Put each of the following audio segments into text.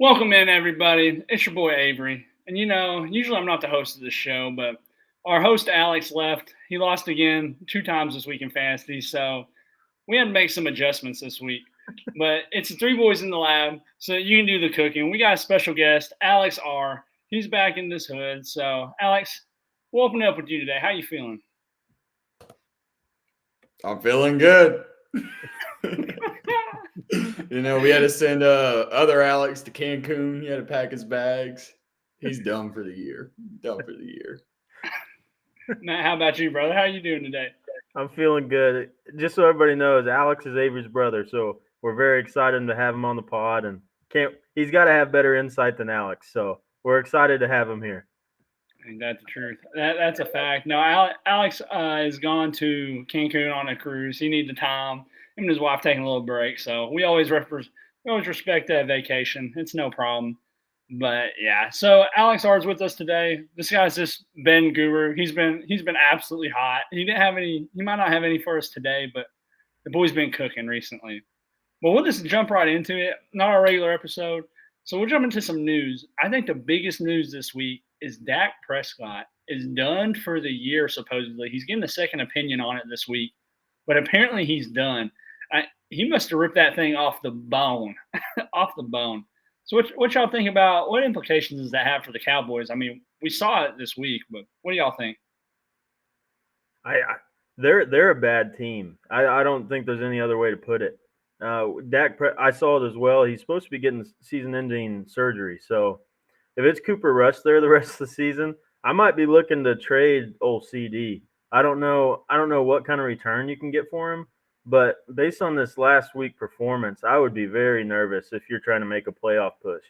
Welcome in, everybody. It's your boy Avery. And usually I'm not the host of this show, but our host Alex left. He lost again 2 times this week in fantasy, so we had to make some adjustments this week. But it's the three boys in the lab, so you can do the cooking. We got a special guest, Alex R. He's back in this hood. So, Alex, we'll open it up with you today. How you feeling? I'm feeling good. We had to send other Alex to Cancun. He had to pack his bags. He's done for the year. Done for the year. Matt, how about you, brother? How you doing today? I'm feeling good. Just so everybody knows, Alex is Avery's brother, so we're very excited to have him on the pod, and can't. He's got to have better insight than Alex, so we're excited to have him here. Ain't that the truth? That's a fact. No, Alex has gone to Cancun on a cruise. He needs the time. Him and his wife taking a little break. So we always respect that vacation. It's no problem. But yeah, so Alex R is with us today. This guy's just been guru. He's been absolutely hot. He didn't have any. He might not have any for us today, but the boy's been cooking recently. Well, we'll just jump right into it. Not our regular episode. So we'll jump into some news. I think the biggest news this week is Dak Prescott is done for the year, supposedly. He's getting a second opinion on it this week, but apparently he's done. He must have ripped that thing off the bone, off the bone. So what y'all think about, what implications does that have for the Cowboys? I mean, we saw it this week, but what do y'all think? They're a bad team. I don't think there's any other way to put it. I saw it as well. He's supposed to be getting season-ending surgery. So if it's Cooper Rush there the rest of the season, I might be looking to trade old CD. I don't know what kind of return you can get for him, but based on this last week performance, I would be very nervous if you're trying to make a playoff push.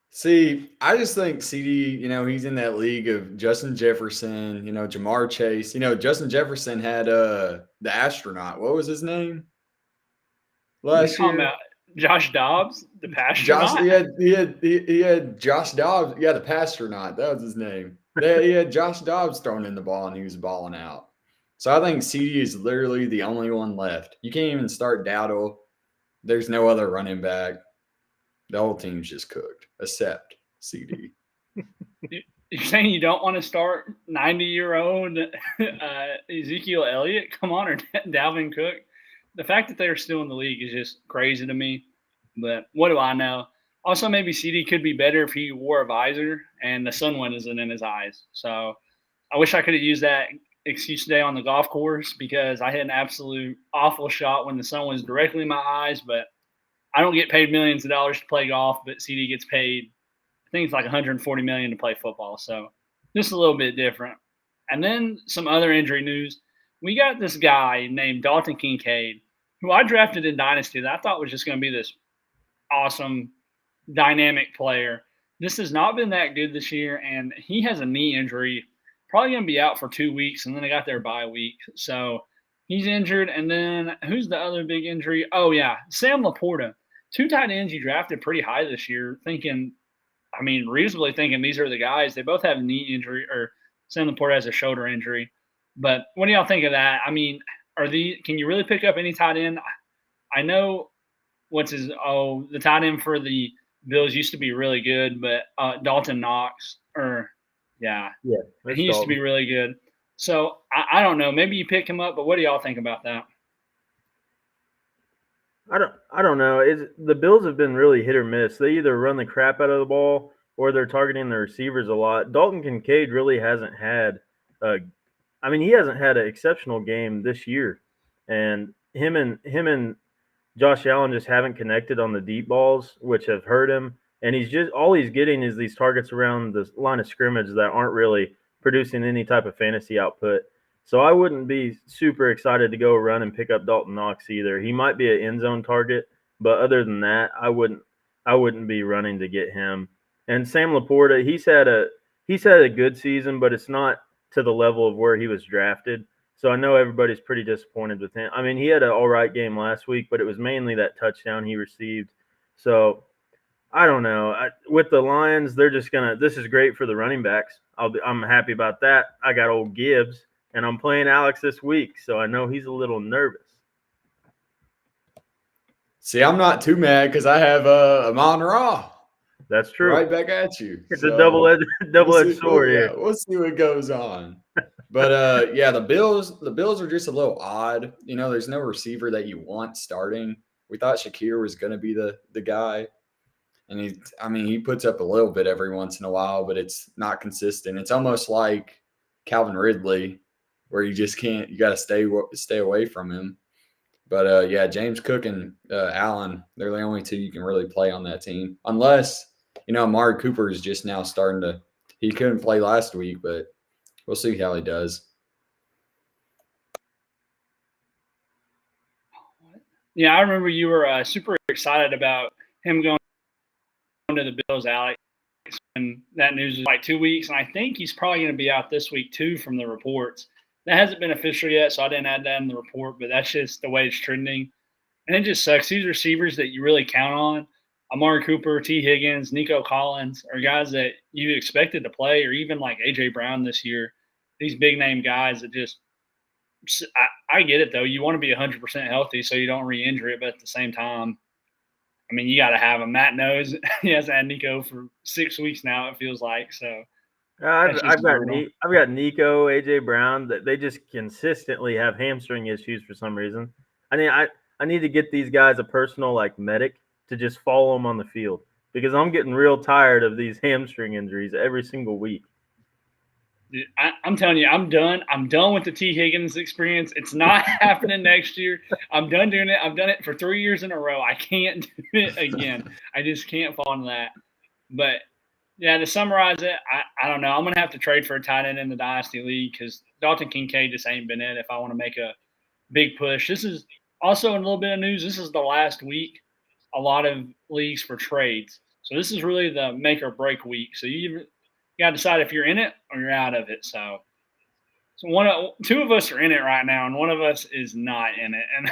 See, I just think CD, he's in that league of Justin Jefferson, Jamar Chase. Justin Jefferson had the astronaut. What was his name? Last year? About Josh Dobbs, the pastronaut? He had Josh Dobbs. Yeah, the pastronaut. That was his name. He had Josh Dobbs throwing in the ball, and he was balling out. So I think CD is literally the only one left. You can't even start Dowdle. There's no other running back. The whole team's just cooked, except CD. You're saying you don't want to start 90-year-old Ezekiel Elliott? Come on, or Dalvin Cook? The fact that they're still in the league is just crazy to me. But what do I know? Also, maybe CD could be better if he wore a visor and the sun wasn't in his eyes. So I wish I could have used that excuse today on the golf course because I hit an absolute awful shot when the sun was directly in my eyes. But I don't get paid millions of dollars to play golf, but CD gets paid, I think it's like $140 million to play football. So just a little bit different. And then some other injury news. We got this guy named Dalton Kincaid, who I drafted in Dynasty that I thought was just going to be this awesome, dynamic player. This has not been that good this year, and he has a knee injury, probably going to be out for 2 weeks, and then they got their bye week. So he's injured. And then who's the other big injury? Oh, yeah, Sam Laporta. 2 tight ends you drafted pretty high this year, reasonably thinking these are the guys. They both have a knee injury, or Sam Laporta has a shoulder injury. But what do y'all think of that? I mean, can you really pick up any tight end? I know the tight end for the Bills used to be really good, but Dalton Knox, he used to be really good. So I don't know. Maybe you pick him up, but what do y'all think about that? I don't know. The Bills have been really hit or miss. They either run the crap out of the ball or they're targeting the receivers a lot. Dalton Kincaid really hasn't had he hasn't had an exceptional game this year, and him and Josh Allen just haven't connected on the deep balls, which have hurt him. And all he's getting is these targets around the line of scrimmage that aren't really producing any type of fantasy output. So I wouldn't be super excited to go run and pick up Dalton Knox either. He might be an end zone target, but other than that, I wouldn't be running to get him. And Sam Laporta, he's had a good season, but it's not to the level of where he was drafted. So I know everybody's pretty disappointed with him. I mean, he had an all right game last week, but it was mainly that touchdown he received. So I don't know. With the Lions, they're just this is great for the running backs. I'm happy about that. I got old Gibbs, and I'm playing Alex this week, so I know he's a little nervous. See, I'm not too mad because I have Amon Ra That's true. right back at you. It's a So we'll double-edged see. sword here. We'll see what goes on. But yeah, the Bills are just a little odd. You know, there's no receiver that you want starting. We thought Shakir was going to be the guy, and he puts up a little bit every once in a while, but it's not consistent. It's almost like Calvin Ridley, where you just can't. You got to stay away from him. But yeah, James Cook and Allen, they're the only two you can really play on that team. Unless, Amari Cooper is just now starting to – he couldn't play last week, but we'll see how he does. Yeah, I remember you were super excited about him going to the Bills, Alex. And that news was like 2 weeks, and I think he's probably going to be out this week too from the reports. That hasn't been official yet, so I didn't add that in the report, but that's just the way it's trending. And it just sucks. These receivers that you really count on, Amari Cooper, T. Higgins, Nico Collins, are guys that you expected to play, or even like A.J. Brown this year. These big-name guys that just I get it, though. You want to be 100% healthy so you don't re-injure it, but at the same time, I mean, you got to have him. Matt knows he hasn't had Nico for 6 weeks now, it feels like. So I've got Nico, AJ Brown. That they just consistently have hamstring issues for some reason. I need to get these guys a personal medic to just follow them on the field because I'm getting real tired of these hamstring injuries every single week. Dude, I'm telling you, I'm done. I'm done with the T. Higgins experience. It's not happening next year. I'm done doing it. I've done it for 3 years in a row. I can't do it again. I just can't fall into that. But yeah, to summarize it, I don't know. I'm going to have to trade for a tight end in the Dynasty League because Dalton Kincaid just ain't been it if I want to make a big push. This is also a little bit of news. This is the last week, a lot of leagues for trades. So this is really the make or break week. So you got to decide if you're in it or you're out of it. So two of us are in it right now, and one of us is not in it. And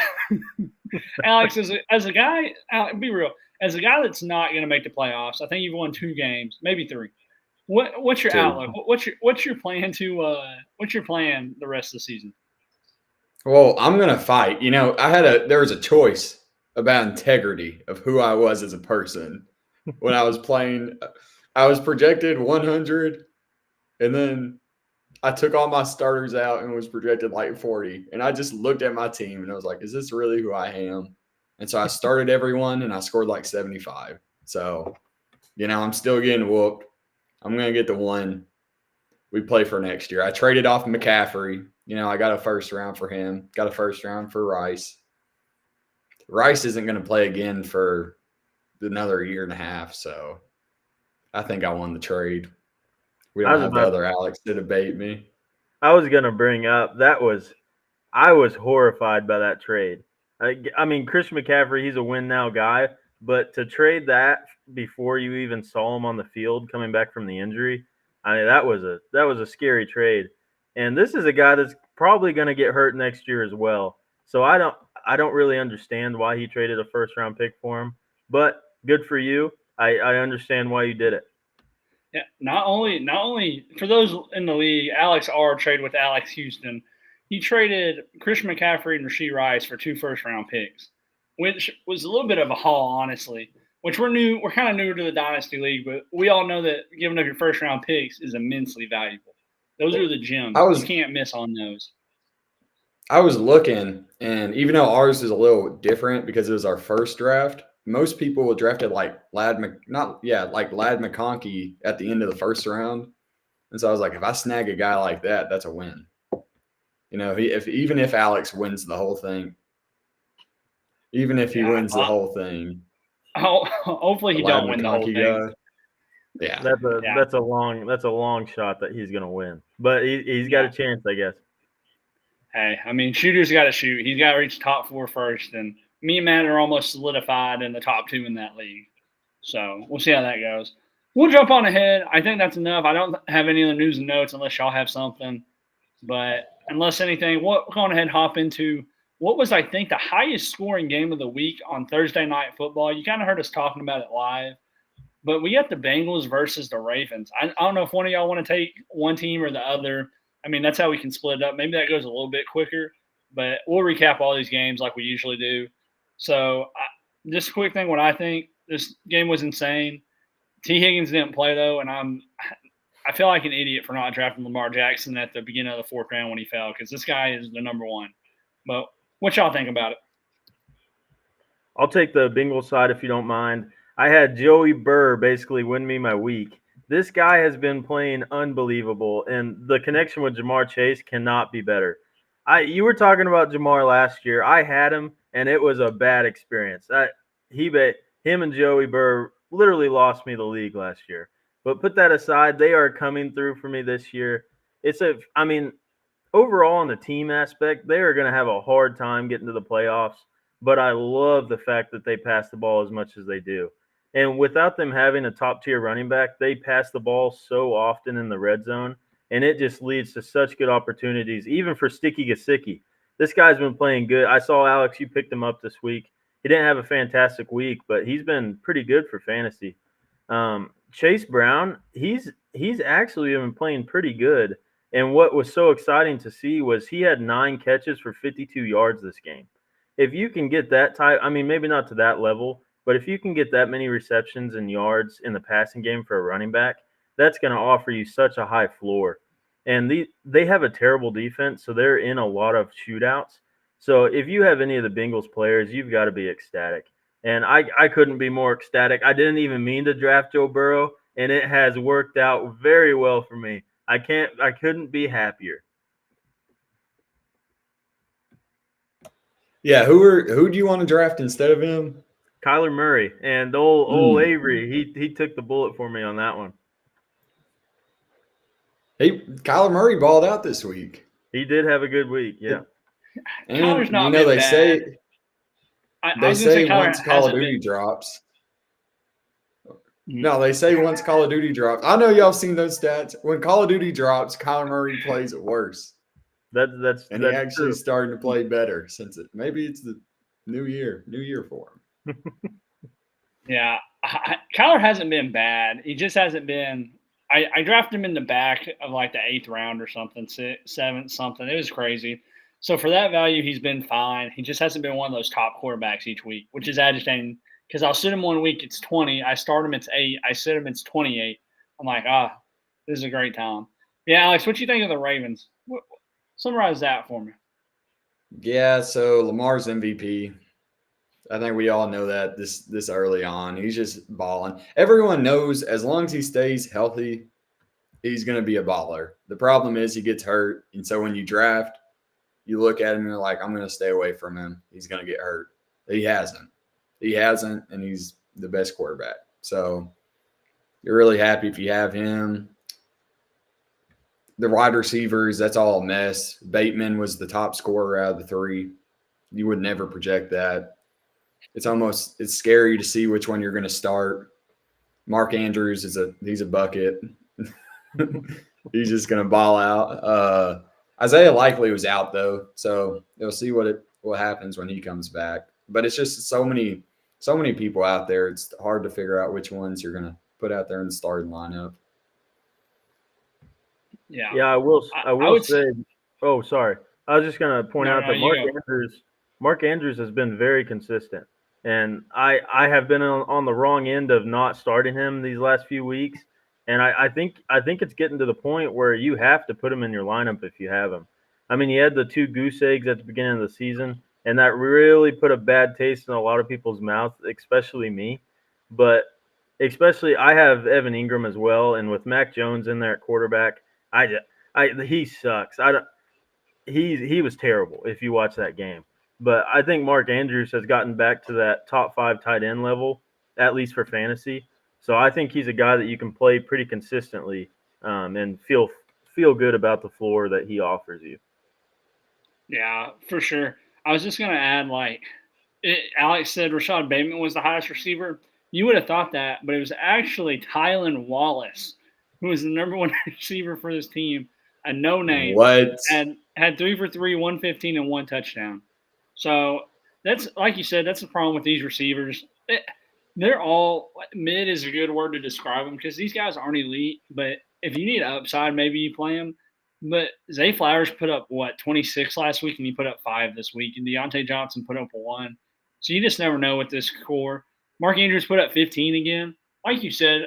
Alex, as a guy, be real. As a guy that's not going to make the playoffs, I think you've won 2 games, maybe 3. What's your outlook? What's your plan what's your plan the rest of the season? Well, I'm gonna fight. There was a choice about integrity of who I was as a person when I was playing. I was projected 100, and then I took all my starters out and was projected like 40. And I just looked at my team and I was like, is this really who I am? And so I started everyone and I scored like 75. So, I'm still getting whooped. I'm going to get the one we play for next year. I traded off McCaffrey. I got a first round for him, got a first round for Rice. Rice isn't going to play again for another year and a half. So I think I won the trade. We don't have the other Alex to debate me. I was going to bring up I was horrified by that trade. I mean, Christian McCaffrey, he's a win now guy, but to trade that before you even saw him on the field coming back from the injury, I mean, that was a scary trade. And this is a guy that's probably going to get hurt next year as well. So I don't really understand why he traded a first round pick for him, but good for you. I understand why you did it. Yeah, not only for those in the league, Alex R traded with Alex Houston. He traded Christian McCaffrey and Rashee Rice for 2 first-round picks, which was a little bit of a haul, honestly. Which we're kind of newer to the Dynasty League, but we all know that giving up your first-round picks is immensely valuable. Those are the gems. You can't miss on those. I was looking, and even though ours is a little different because it was our first draft, most people would draft it like Ladd McConkey at the end of the first round. And so I was like, if I snag a guy like that, that's a win. Even if Alex wins the whole thing, wins the whole thing. Oh, hopefully he don't win the whole thing. Guy, yeah, that's a long shot that he's gonna win, but he's got a chance, I guess. Hey, I mean, shooter's got to shoot. He's got to reach top 4 first, and me and Matt are almost solidified in the top 2 in that league. So we'll see how that goes. We'll jump on ahead. I think that's enough. I don't have any other news and notes unless y'all have something. But unless anything, we'll go on ahead and hop into what was, I think, the highest scoring game of the week on Thursday Night Football. You kind of heard us talking about it live. But we got the Bengals versus the Ravens. I don't know if one of y'all want to take one team or the other. I mean, that's how we can split it up. Maybe that goes a little bit quicker. But we'll recap all these games like we usually do. So just a quick thing. What I think, this game was insane. T. Higgins didn't play though, and I feel like an idiot for not drafting Lamar Jackson at the beginning of the 4th round when he fell, because this guy is the number one. But what y'all think about it? I'll take the Bengals side if you don't mind. I had Joey Burr basically win me my week. This guy has been playing unbelievable, and the connection with Jamar Chase cannot be better. You were talking about Jamar last year. I had him, and it was a bad experience. Him and Joey Burr literally lost me the league last year. But put that aside, they are coming through for me this year. I mean, overall on the team aspect, they are going to have a hard time getting to the playoffs. But I love the fact that they pass the ball as much as they do. And without them having a top tier running back, they pass the ball so often in the red zone. And it just leads to such good opportunities, even for Sticky Gesicki. This guy's been playing good. I saw, Alex, you picked him up this week. He didn't have a fantastic week, but he's been pretty good for fantasy. Chase Brown, he's actually been playing pretty good. And what was so exciting to see was he had 9 catches for 52 yards this game. If you can get that type, I mean, maybe not to that level, but if you can get that many receptions and yards in the passing game for a running back, that's going to offer you such a high floor. And they have a terrible defense, so they're in a lot of shootouts. So if you have any of the Bengals players, you've got to be ecstatic. And I couldn't be more ecstatic. I didn't even mean to draft Joe Burrow, and it has worked out very well for me. I couldn't be happier. Yeah, who do you want to draft instead of him? Kyler Murray and old Avery. He took the bullet for me on that one. Hey, Kyler Murray balled out this week. He did have a good week, yeah. And Kyler's not they bad. say once Call of Duty drops. No, they say once Call of Duty drops. I know y'all seen those stats. When Call of Duty drops, Kyler Murray plays it worse. He actually true. starting to play better maybe it's the new year for him. Yeah, Kyler hasn't been bad. He just hasn't been. I drafted him in the back of like the 8th round or something, 7th something. It was crazy. So for that value, he's been fine. He just hasn't been one of those top quarterbacks each week, which is agitating because I'll sit him one week, it's 20. I start him, it's 8. I sit him, it's 28. I'm like, this is a great time. Yeah, Alex, what you think of the Ravens? Summarize that for me. Yeah, so Lamar's MVP. I think we all know that this early on. He's just balling. Everyone knows as long as he stays healthy, he's going to be a baller. The problem is he gets hurt. And so when you draft, you look at him and you're like, I'm going to stay away from him. He's going to get hurt. He hasn't. And he's the best quarterback. So you're really happy if you have him. The wide receivers, that's all a mess. Bateman was the top scorer out of the 3. You would never project that. It's scary to see which one you're going to start. Mark Andrews he's a bucket. He's just going to ball out. Isaiah Likely was out though, so you'll see what happens when he comes back. But it's just so many people out there. It's hard to figure out which ones you're going to put out there in the starting lineup. Yeah, I will say. Oh, sorry. I was just going to point out that Mark Andrews has been very consistent, and I have been on the wrong end of not starting him these last few weeks, and I think it's getting to the point where you have to put him in your lineup if you have him. I mean, he had the 2 goose eggs at the beginning of the season, and that really put a bad taste in a lot of people's mouth, especially me. But especially I have Evan Ingram as well, and with Mac Jones in there at quarterback, he sucks. He was terrible if you watch that game. But I think Mark Andrews has gotten back to that top 5 tight end level, at least for fantasy. So I think he's a guy that you can play pretty consistently and feel good about the floor that he offers you. Yeah, for sure. I was just going to add, Alex said Rashad Bateman was the highest receiver. You would have thought that, but it was actually Tylan Wallace, who was the number 1 receiver for this team, a no-name. What? Had 3 for 3, 115, and 1 touchdown. So that's, like you said, that's the problem with these receivers. They're all – mid is a good word to describe them because these guys aren't elite. But if you need upside, maybe you play them. But Zay Flowers put up, 26 last week, and he put up 5 this week. And Deontay Johnson put up 1. So you just never know with this core. Mark Andrews put up 15 again. Like you said,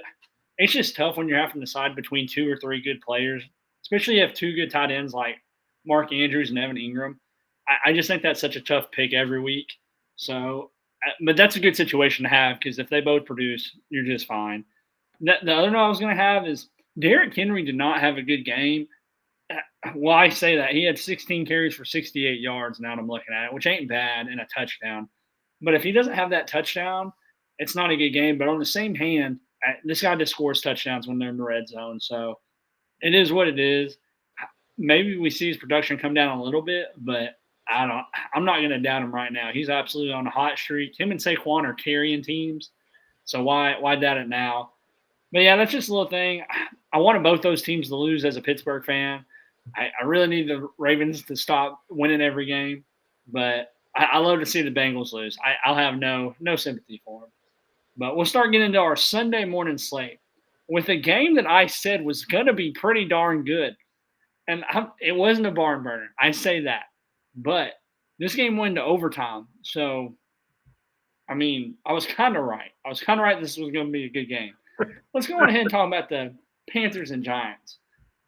it's just tough when you're having to decide between 2 or 3 good players, especially if you have 2 good tight ends like Mark Andrews and Evan Ingram. I just think that's such a tough pick every week. So, but that's a good situation to have because if they both produce, you're just fine. The other note I was going to have is Derrick Henry did not have a good game. Well, I say that he had 16 carries for 68 yards. Now I'm looking at it, which ain't bad, and a touchdown. But if he doesn't have that touchdown, it's not a good game. But on the same hand, this guy just scores touchdowns when they're in the red zone. So it is what it is. Maybe we see his production come down a little bit, but I'm not going to doubt him right now. He's absolutely on a hot streak. Him and Saquon are carrying teams. So why doubt it now? But yeah, that's just a little thing. I wanted both those teams to lose as a Pittsburgh fan. I really need the Ravens to stop winning every game, but I love to see the Bengals lose. I'll have no sympathy for them. But we'll start getting into our Sunday morning slate with a game that I said was going to be pretty darn good. And it wasn't a barn burner. I say that. But this game went to overtime. So, I mean, I was kind of right. I was kind of right this was going to be a good game. Let's go on ahead and talk about the Panthers and Giants.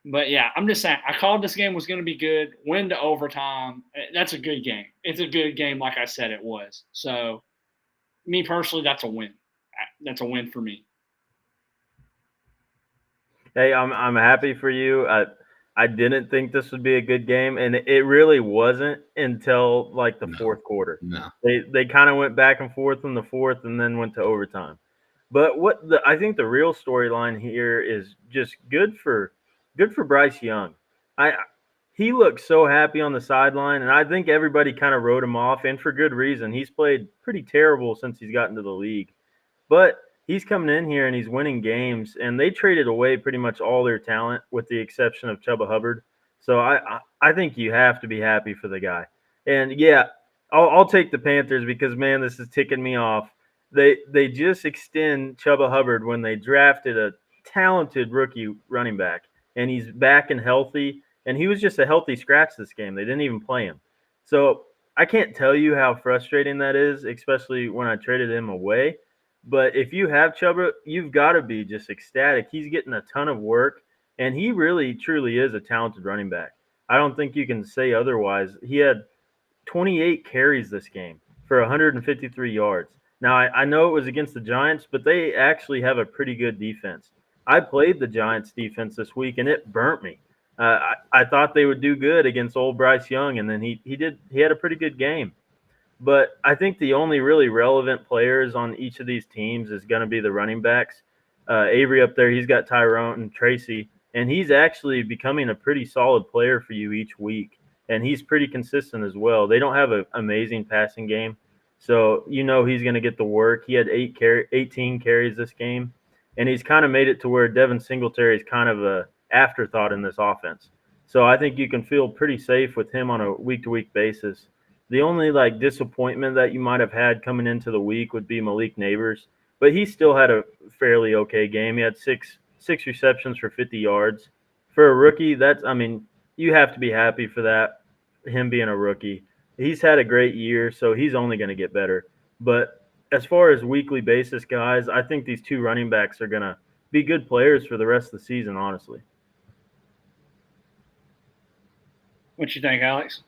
But, yeah, I'm just saying, I called this game was going to be good. Win to overtime. That's a good game. It's a good game like I said it was. So, me personally, that's a win. That's a win for me. Hey, I'm happy for you. I didn't think this would be a good game, and it really wasn't until like the fourth quarter. No. They kind of went back and forth in the fourth, and then went to overtime. But I think the real storyline here is just good for Bryce Young. He looked so happy on the sideline, and I think everybody kind of wrote him off, and for good reason. He's played pretty terrible since he's gotten to the league, but he's coming in here and he's winning games, and they traded away pretty much all their talent with the exception of Chuba Hubbard. So I think you have to be happy for the guy. And yeah, I'll take the Panthers because, man, this is ticking me off. They just extend Chuba Hubbard when they drafted a talented rookie running back, and he's back and healthy, and he was just a healthy scratch this game. They didn't even play him. So I can't tell you how frustrating that is, especially when I traded him away. But if you have Chuba, you've got to be just ecstatic. He's getting a ton of work, and he really, truly is a talented running back. I don't think you can say otherwise. He had 28 carries this game for 153 yards. Now, I know it was against the Giants, but they actually have a pretty good defense. I played the Giants defense this week, and it burnt me. I thought they would do good against old Bryce Young, and then he had a pretty good game. But I think the only really relevant players on each of these teams is going to be the running backs. Avery up there, he's got Tyrone and Tracy, and he's actually becoming a pretty solid player for you each week. And he's pretty consistent as well. They don't have an amazing passing game, so you know he's going to get the work. He had 18 carries this game, and he's kind of made it to where Devin Singletary is kind of a afterthought in this offense. So I think you can feel pretty safe with him on a week-to-week basis. The only disappointment that you might have had coming into the week would be Malik Neighbors, but he still had a fairly okay game. He had six receptions for 50 yards. For a rookie, you have to be happy for that, him being a rookie. He's had a great year, so he's only going to get better. But as far as weekly basis guys, I think these two running backs are going to be good players for the rest of the season, honestly. What you think, Alex?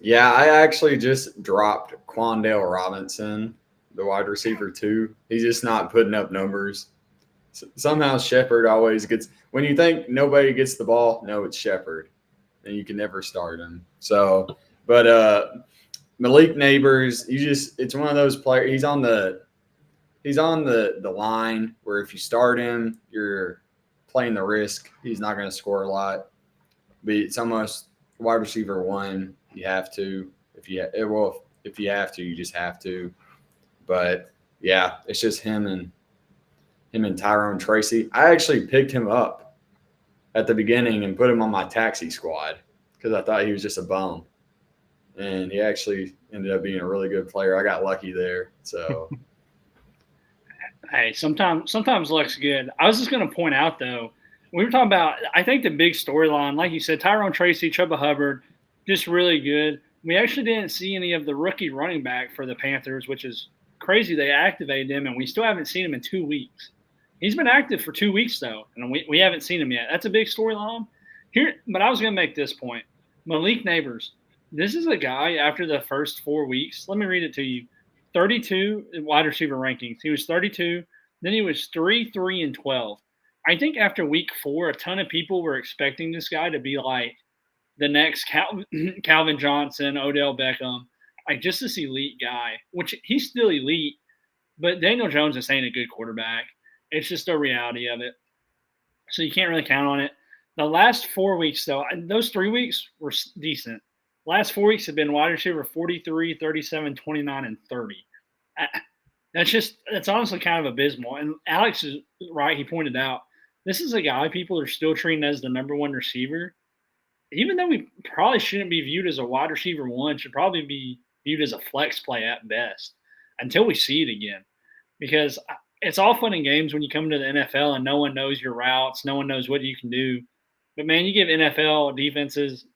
Yeah, I actually just dropped Quandale Robinson, the wide receiver, too. He's just not putting up numbers. Somehow Shepard always gets – when you think nobody gets the ball, no, it's Shepard, and you can never start him. So, but Malik Neighbors, it's one of those players. He's on the line where if you start him, you're playing the risk. He's not going to score a lot. But it's almost wide receiver one. You have to. If you have to, you just have to. But yeah, it's just him and Tyrone Tracy. I actually picked him up at the beginning and put him on my taxi squad because I thought he was just a bum. And he actually ended up being a really good player. I got lucky there. So hey, sometimes luck's good. I was just going to point out though, we were talking about, I think the big storyline, like you said, Tyrone Tracy, Chuba Hubbard, just really good. we actually didn't see any of the rookie running back for the Panthers, which is crazy. They activated him, and we still haven't seen him in 2 weeks. He's been active for 2 weeks, though, and we haven't seen him yet. That's a big storyline. Here, but I was going to make this point. Malik Neighbors, this is a guy after the first 4 weeks. Let me read it to you. 32 wide receiver rankings. He was 32. Then he was 3, 3, and 12. I think after week 4, a ton of people were expecting this guy to be like the next Calvin Johnson, Odell Beckham, like just this elite guy, which he's still elite, but Daniel Jones is ain't a good quarterback. It's just a reality of it. So you can't really count on it. The last 4 weeks, though, those 3 weeks were decent. Last 4 weeks have been wide receiver 43, 37, 29, and 30. That's honestly kind of abysmal. And Alex is right. He pointed out this is a guy people are still treating as the number one receiver. Even though we probably shouldn't be viewed as a wide receiver one, should probably be viewed as a flex play at best until we see it again. Because it's all fun and games when you come to the NFL and no one knows your routes, no one knows what you can do. But man, you give NFL defenses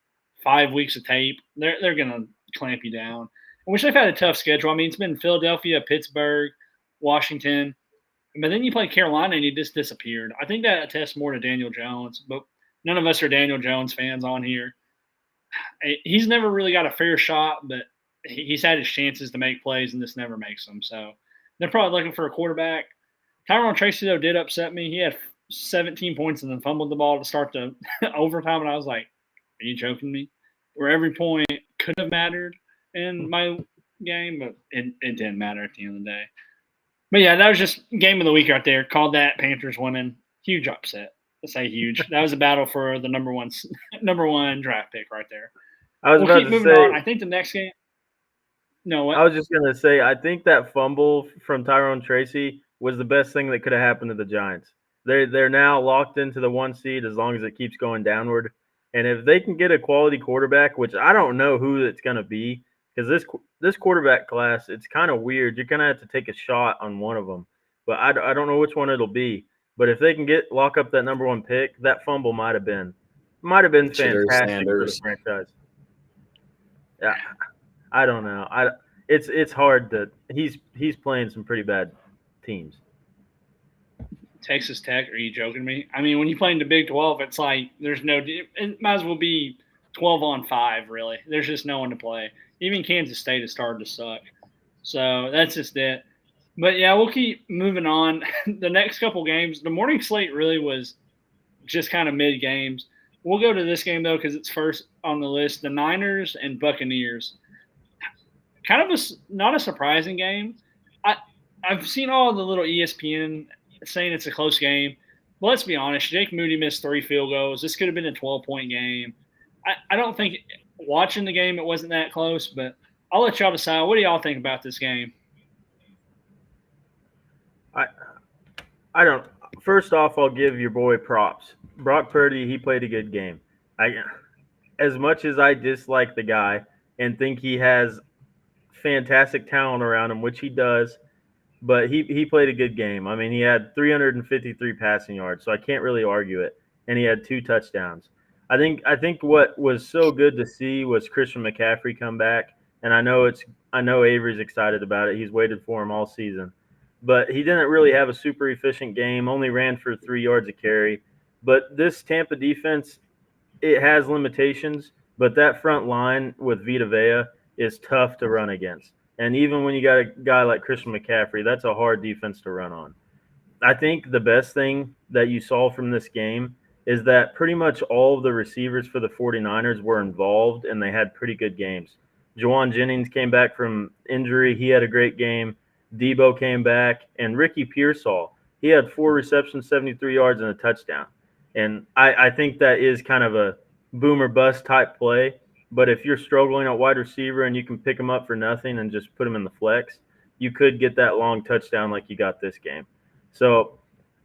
5 weeks of tape, they're gonna clamp you down. Which they've had a tough schedule. I mean, it's been Philadelphia, Pittsburgh, Washington, but then you play Carolina and you just disappeared. I think that attests more to Daniel Jones, but none of us are Daniel Jones fans on here. He's never really got a fair shot, but he's had his chances to make plays and this never makes them. So they're probably looking for a quarterback. Tyrone Tracy, though, did upset me. He had 17 points and then fumbled the ball to start the overtime, and I was like, are you joking me? Where every point could have mattered in my game, but it didn't matter at the end of the day. But yeah, that was just game of the week right there. Called that Panthers winning. Huge upset. Let's say huge. That was a battle for the number one draft pick right there. We'll keep moving on. I think the next game. No, what? I was just gonna say, I think that fumble from Tyrone Tracy was the best thing that could have happened to the Giants. They're now locked into the 1 seed as long as it keeps going downward. And if they can get a quality quarterback, which I don't know who it's going to be, because this quarterback class, it's kind of weird. You're going to have to take a shot on one of them, but I don't know which one it'll be. But if they can lock up that number 1 pick, that fumble might have been fantastic for the franchise. Yeah, I don't know. It's hard to he's playing some pretty bad teams. Texas Tech? Are you joking me? I mean, when you play in the Big 12, it's like there's no. It might as well be 12-on-5. Really, there's just no one to play. Even Kansas State has started to suck. So that's just it. But yeah, we'll keep moving on. The next couple games, the morning slate really was just kind of mid games. We'll go to this game though because it's first on the list: the Niners and Buccaneers. Kind of not a surprising game. I've seen all the little ESPN saying it's a close game. But let's be honest, Jake Moody missed 3 field goals. This could have been a 12-point game. I don't think watching the game it wasn't that close, but I'll let y'all decide. What do y'all think about this game? I don't. First off, I'll give your boy props. Brock Purdy, he played a good game. As much as I dislike the guy and think he has fantastic talent around him, which he does, but he played a good game. I mean, he had 353 passing yards, so I can't really argue it. And he had 2 touchdowns. I think what was so good to see was Christian McCaffrey come back, and I know Avery's excited about it. He's waited for him all season. But he didn't really have a super efficient game, only ran for 3 yards a carry. But this Tampa defense, it has limitations, but that front line with Vita Vea is tough to run against. And even when you got a guy like Christian McCaffrey, that's a hard defense to run on. I think the best thing that you saw from this game is that pretty much all of the receivers for the 49ers were involved, and they had pretty good games. Juwan Jennings came back from injury. He had a great game. Debo came back, and Ricky Pearsall, he had 4 receptions, 73 yards, and a touchdown. And I think that is kind of a boomer bust type play. But if you're struggling at wide receiver and you can pick them up for nothing and just put them in the flex, you could get that long touchdown like you got this game. So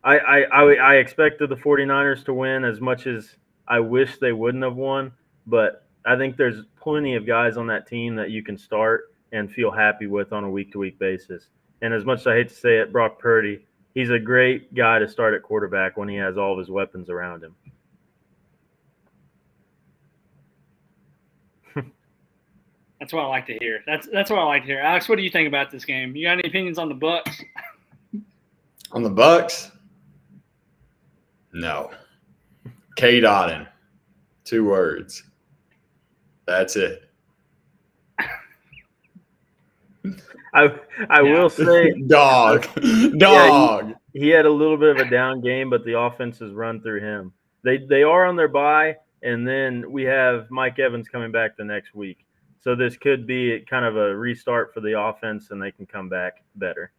I expected the 49ers to win as much as I wish they wouldn't have won. But I think there's plenty of guys on that team that you can start and feel happy with on a week-to-week basis. And as much as I hate to say it, Brock Purdy, he's a great guy to start at quarterback when he has all of his weapons around him. That's what I like to hear. That's what I like to hear. Alex, what do you think about this game? You got any opinions on the Bucks? On the Bucks? No. K. Dotton. 2 words. That's it. I will say, Dog. Dog. he had a little bit of a down game, but the offense has run through him. They are on their bye, and then we have Mike Evans coming back the next week. So this could be kind of a restart for the offense, and they can come back better.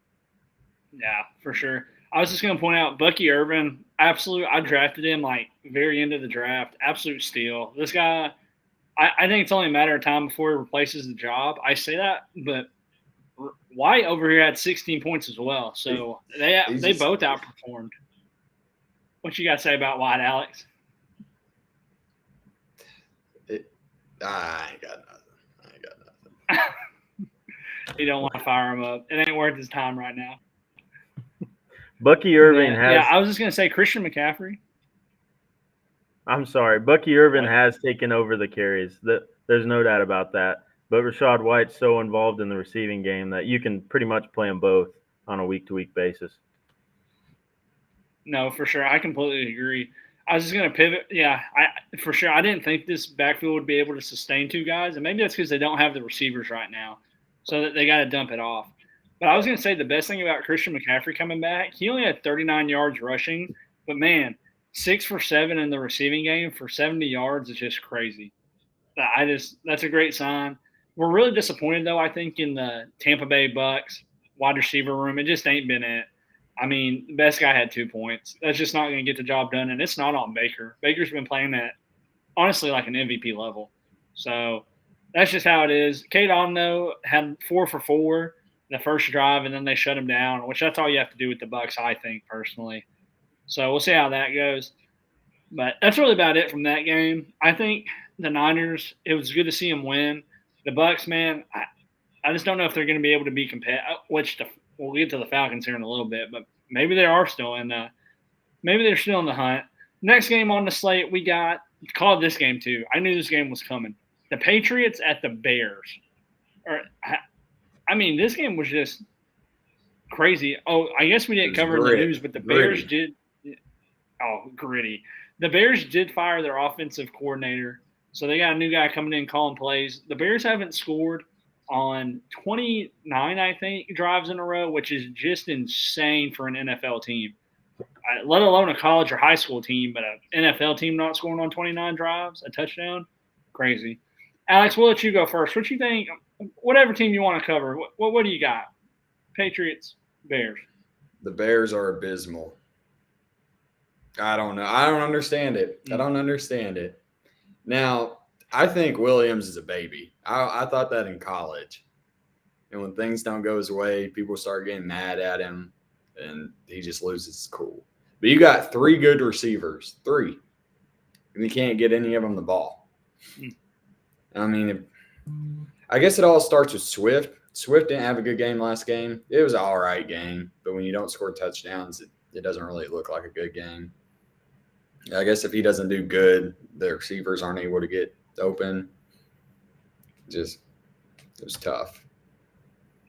Yeah, for sure. I was just going to point out Bucky Irvin, absolute. I drafted him like very end of the draft, absolute steal. This guy, I think it's only a matter of time before he replaces the job. I say that, but White over here had 16 points as well, so they both outperformed. What you got to say about White, Alex? I ain't got nothing. You don't want to fire him up. It ain't worth his time right now. Bucky Irvin has. Yeah, I was just going to say Christian McCaffrey. I'm sorry. Bucky Irvin has taken over the carries. There's no doubt about that. But Rachaad White's so involved in the receiving game that you can pretty much play them both on a week-to-week basis. No, for sure. I completely agree. I was just going to pivot. Yeah, for sure. I didn't think this backfield would be able to sustain 2 guys, and maybe that's because they don't have the receivers right now, so that they got to dump it off. But I was going to say the best thing about Christian McCaffrey coming back, he only had 39 yards rushing, but man, 6 for 7 in the receiving game for 70 yards is just crazy. That's a great sign. We're really disappointed, though, I think, in the Tampa Bay Bucks wide receiver room. It just ain't been it. I mean, the best guy had 2 points. That's just not going to get the job done, and it's not on Baker. Baker's been playing at, honestly, like an MVP level. So that's just how it is. Kate On, though, had 4 for 4 the first drive, and then they shut him down, which that's all you have to do with the Bucks, I think, personally. So we'll see how that goes. But that's really about it from that game. I think the Niners, it was good to see them win. The Bucks, man, I just don't know if they're going to be able to be competitive. We'll get to the Falcons here in a little bit, but maybe they are still in maybe they're still in the hunt. Next game on the slate, we called this game too. I knew this game was coming. The Patriots at the Bears. I mean, this game was just crazy. Oh, I guess we didn't cover the news, but the Bears did. Oh, gritty. The Bears did fire their offensive coordinator. So they got a new guy coming in calling plays. The Bears haven't scored on 29, I think, drives in a row, which is just insane for an NFL team, let alone a college or high school team, but an NFL team not scoring on 29 drives, a touchdown, crazy. Alex, we'll let you go first. What you think? Whatever team you want to cover, what do you got? Patriots, Bears. The Bears are abysmal. I don't know. I don't understand it. I don't understand it. Now, I think Williams is a baby. I thought that in college. And when things don't go his way, people start getting mad at him, and he just loses his cool. But you got 3 good receivers, 3, and you can't get any of them the ball. I mean, I guess it all starts with Swift. Swift didn't have a good game last game. It was an all right game, but when you don't score touchdowns, it doesn't really look like a good game. I guess if he doesn't do good, the receivers aren't able to get open. It was tough.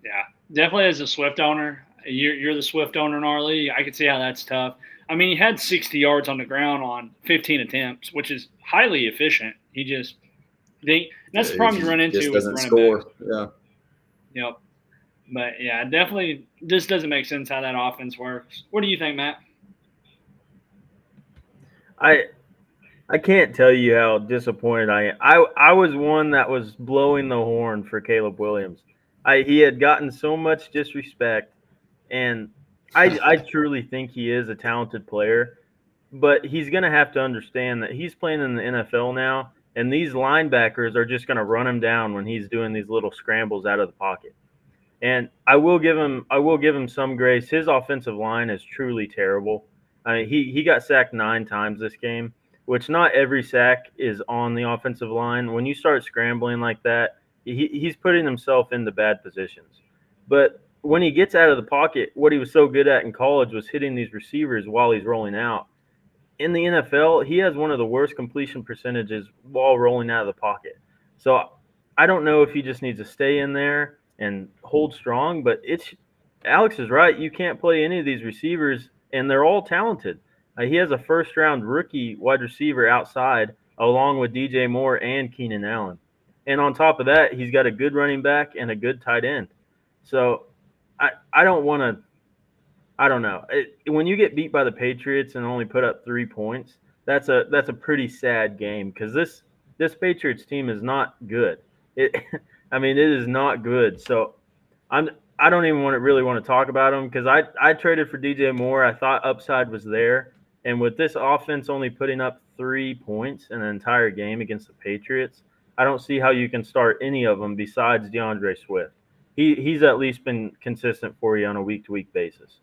Yeah, definitely as a Swift owner, you're the Swift owner in our league. I could see how that's tough. I mean, he had 60 yards on the ground on 15 attempts, which is highly efficient. That's the problem you run into with running backs. Yeah. Yep. But yeah, definitely, this doesn't make sense how that offense works. What do you think, Matt? I can't tell you how disappointed I am. I was one that was blowing the horn for Caleb Williams. He had gotten so much disrespect, and I truly think he is a talented player, but he's going to have to understand that he's playing in the NFL now, and these linebackers are just going to run him down when he's doing these little scrambles out of the pocket. And I will give him some grace. His offensive line is truly terrible. I mean, he got sacked 9 times this game, which not every sack is on the offensive line. When you start scrambling like that, he's putting himself into bad positions. But when he gets out of the pocket, what he was so good at in college was hitting these receivers while he's rolling out. In the NFL, he has one of the worst completion percentages while rolling out of the pocket. So I don't know if he just needs to stay in there and hold strong, but Alex is right. You can't play any of these receivers, and they're all talented. He has a first round rookie wide receiver outside, along with DJ Moore and Keenan Allen. And on top of that, he's got a good running back and a good tight end. So I don't want to. I don't know. When you get beat by the Patriots and only put up 3 points, that's a pretty sad game because this Patriots team is not good. It, I mean, it is not good. So I'm I don't even really want to talk about him because I traded for DJ Moore. I thought upside was there, and with this offense only putting up 3 points in an entire game against the Patriots, I don't see how you can start any of them besides DeAndre Swift. He's at least been consistent for you on a week to week basis.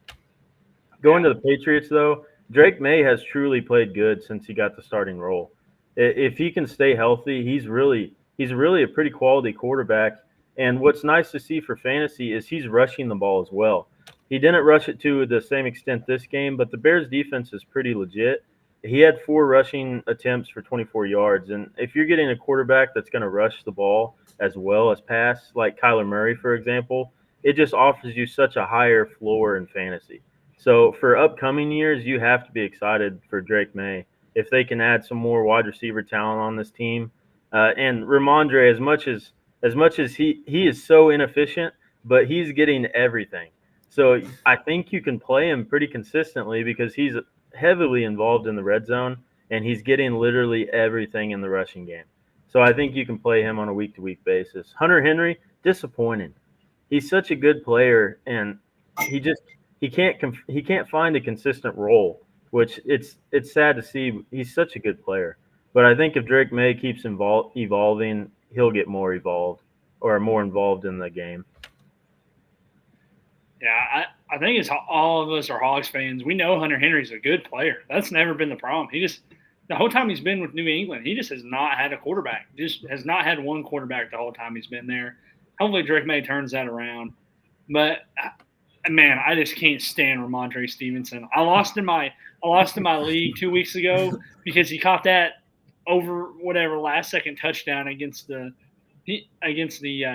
Going to the Patriots, though, Drake May has truly played good since he got the starting role. If he can stay healthy, he's really a pretty quality quarterback. And what's nice to see for fantasy is he's rushing the ball as well. He didn't rush it to the same extent this game, but the Bears defense is pretty legit. He had 4 rushing attempts for 24 yards. And if you're getting a quarterback that's going to rush the ball as well as pass, like Kyler Murray, for example, it just offers you such a higher floor in fantasy. So for upcoming years, you have to be excited for Drake May if they can add some more wide receiver talent on this team. And Ramondre, as much as he is so inefficient, but he's getting everything. So I think you can play him pretty consistently because he's heavily involved in the red zone and he's getting literally everything in the rushing game. So I think you can play him on a week to week basis. Hunter Henry, disappointing. He's such a good player and he just he can't find a consistent role, which it's sad to see. He's such a good player, but I think if Drake May keeps evolving, he'll get more evolved or more involved in the game. Yeah, I think it's all of us are Hawks fans. We know Hunter Henry's a good player. That's never been the problem. He just the whole time he's been with New England, he just has not had a quarterback. Just has not had one quarterback the whole time he's been there. Hopefully Drake May turns that around. But man, I just can't stand Ramondre Stevenson. I lost in my league 2 weeks ago because he caught that over whatever last second touchdown against the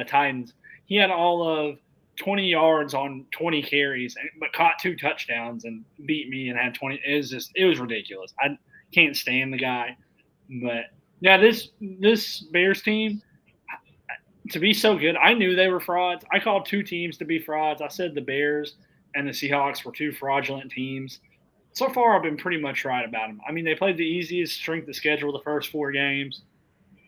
Titans. He had all of 20 yards on 20 carries, but caught 2 touchdowns and beat me and had 20. It was ridiculous. I can't stand the guy, but yeah, this Bears team to be so good, I knew they were frauds. I called 2 teams to be frauds. I said the Bears and the Seahawks were 2 fraudulent teams. So far, I've been pretty much right about them. I mean, they played the easiest strength of schedule the first 4 games.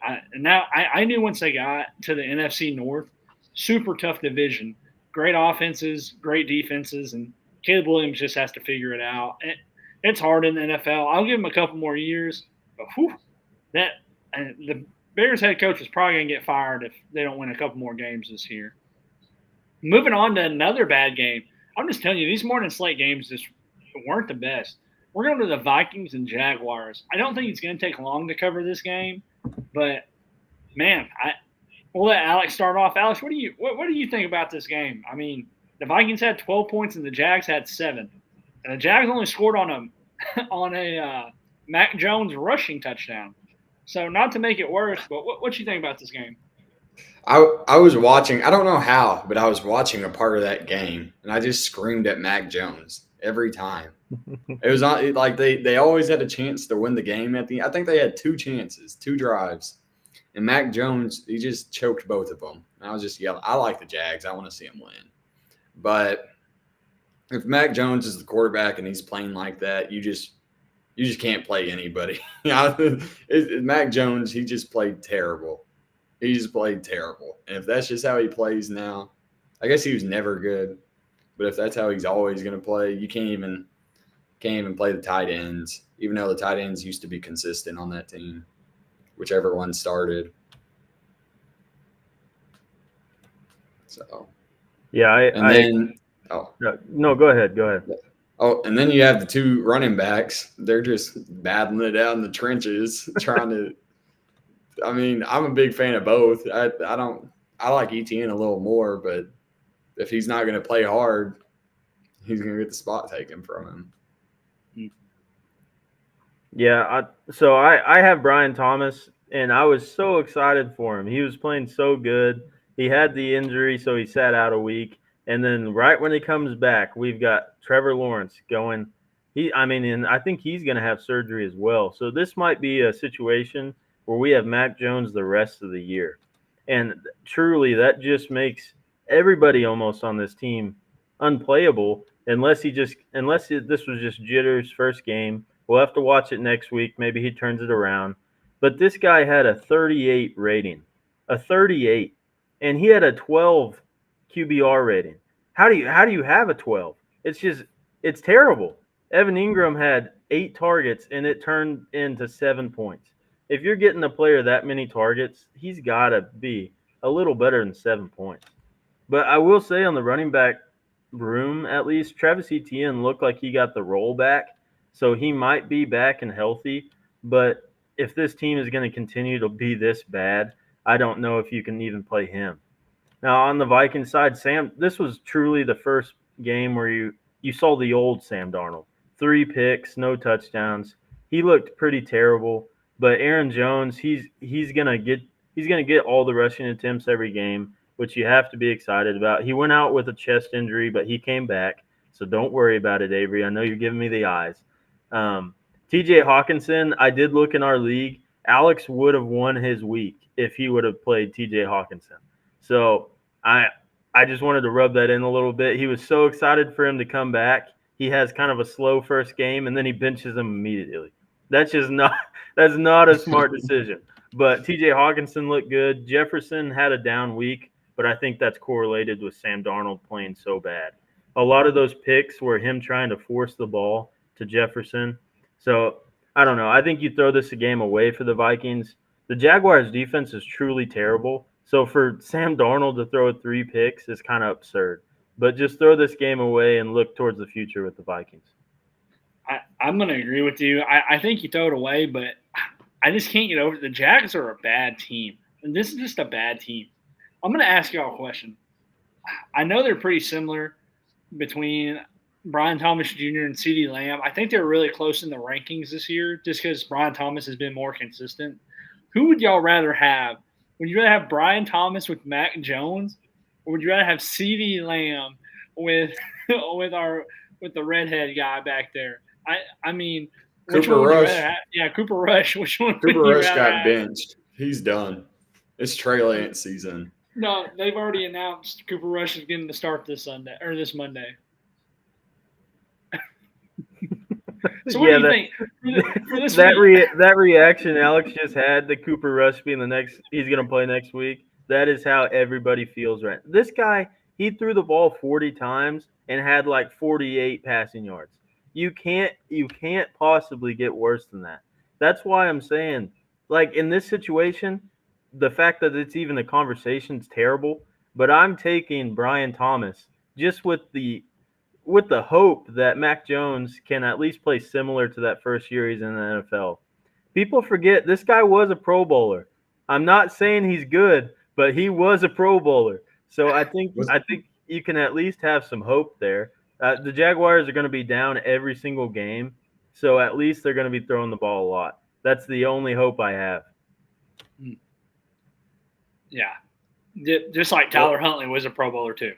I knew once they got to the NFC North, super tough division, great offenses, great defenses, and Caleb Williams just has to figure it out. It's hard in the NFL. I'll give him a couple more years, but the Bears head coach is probably going to get fired if they don't win a couple more games this year. Moving on to another bad game. I'm just telling you, these morning slate games just weren't the best. We're going to the Vikings and Jaguars. I don't think it's going to take long to cover this game, but man, we'll let Alex start off. Alex, what do you think about this game? I mean, the Vikings had 12 points and the Jags had 7, and the Jags only scored on a Mac Jones rushing touchdown. So not to make it worse, but what you think about this game? I was watching. I don't know how, but I was watching a part of that game, and I just screamed at Mac Jones every time. It was not like they always had a chance to win the game at the. I think they had 2 chances, 2 drives, and Mac Jones he just choked both of them. And I was just yelling. I like the Jags. I want to see them win, but if Mac Jones is the quarterback and he's playing like that, you just can't play anybody. Mac Jones, he just played terrible. He just played terrible. And if that's just how he plays now, I guess he was never good. But if that's how he's always going to play, you can't even play the tight ends, even though the tight ends used to be consistent on that team, whichever one started. So, Yeah, no, go ahead. Oh, and then you have the 2 running backs. They're just battling it out in the trenches, trying to. I mean, I'm a big fan of both. I like ETN a little more, but if he's not going to play hard, he's going to get the spot taken from him. Yeah, so I have Brian Thomas and I was so excited for him. He was playing so good. He had the injury, so he sat out a week. And then right when he comes back, we've got Trevor Lawrence going. And I think he's going to have surgery as well. So this might be a situation where we have Mac Jones the rest of the year. And truly, that just makes everybody almost on this team unplayable this was just jitters first game. We'll have to watch it next week. Maybe he turns it around. But this guy had a 38 rating, a 38, and he had a 12 QBR rating. How do you have a 12? It's terrible. Evan Ingram had 8 targets and it turned into 7 points. If you're getting a player that many targets, he's got to be a little better than 7 points. But I will say on the running back room, at least, Travis Etienne looked like he got the roll back. So he might be back and healthy. But if this team is going to continue to be this bad, I don't know if you can even play him. Now on the Vikings side, this was truly the first game where you saw the old Sam Darnold. 3 picks, no touchdowns. He looked pretty terrible. But Aaron Jones, he's gonna get all the rushing attempts every game, which you have to be excited about. He went out with a chest injury, but he came back. So don't worry about it, Avery. I know you're giving me the eyes. Um, TJ Hawkinson, I did look in our league. Alex would have won his week if he would have played TJ Hawkinson. So I I just wanted to rub that in a little bit. He was so excited for him to come back. He has kind of a slow first game, and then he benches him immediately. That's just not that's not a smart decision. But T.J. Hawkinson looked good. Jefferson had a down week, but I think that's correlated with Sam Darnold playing so bad. A lot of those picks were him trying to force the ball to Jefferson. So I don't know. I think you throw this a game away for the Vikings. The Jaguars' defense is truly terrible. So for Sam Darnold to throw 3 picks is kind of absurd. But just throw this game away and look towards the future with the Vikings. I'm going to agree with you. I think you throw it away, but I just can't get over it. The Jags are a bad team. And this is just a bad team. I'm going to ask y'all a question. I know they're pretty similar between Brian Thomas Jr. and CeeDee Lamb. I think they're really close in the rankings this year just because Brian Thomas has been more consistent. Who would y'all rather have? Would you rather have Brian Thomas with Mac Jones, or would you rather have CeeDee Lamb with with the redhead guy back there? I mean, which Cooper one would you Rush. rather have? Yeah, Cooper Rush. Which one Cooper would you Rush rather got have? benched. He's done. It's Trey Lance season. No, they've already announced Cooper Rush is getting the start this Sunday or this Monday. So what do you think for this week? That reaction Alex just had, the Cooper Rush being he's going to play next week. That is how everybody feels right. This guy, he threw the ball 40 times and had like 48 passing yards. You can't possibly get worse than that. That's why I'm saying, like in this situation, the fact that it's even a conversation is terrible. But I'm taking Brian Thomas just with the hope that Mac Jones can at least play similar to that first year he's in the NFL. People forget this guy was a Pro Bowler. I'm not saying he's good, but he was a Pro Bowler. So I think you can at least have some hope there. The Jaguars are going to be down every single game, so at least they're going to be throwing the ball a lot. That's the only hope I have. Yeah, just like Tyler Huntley was a Pro Bowler too.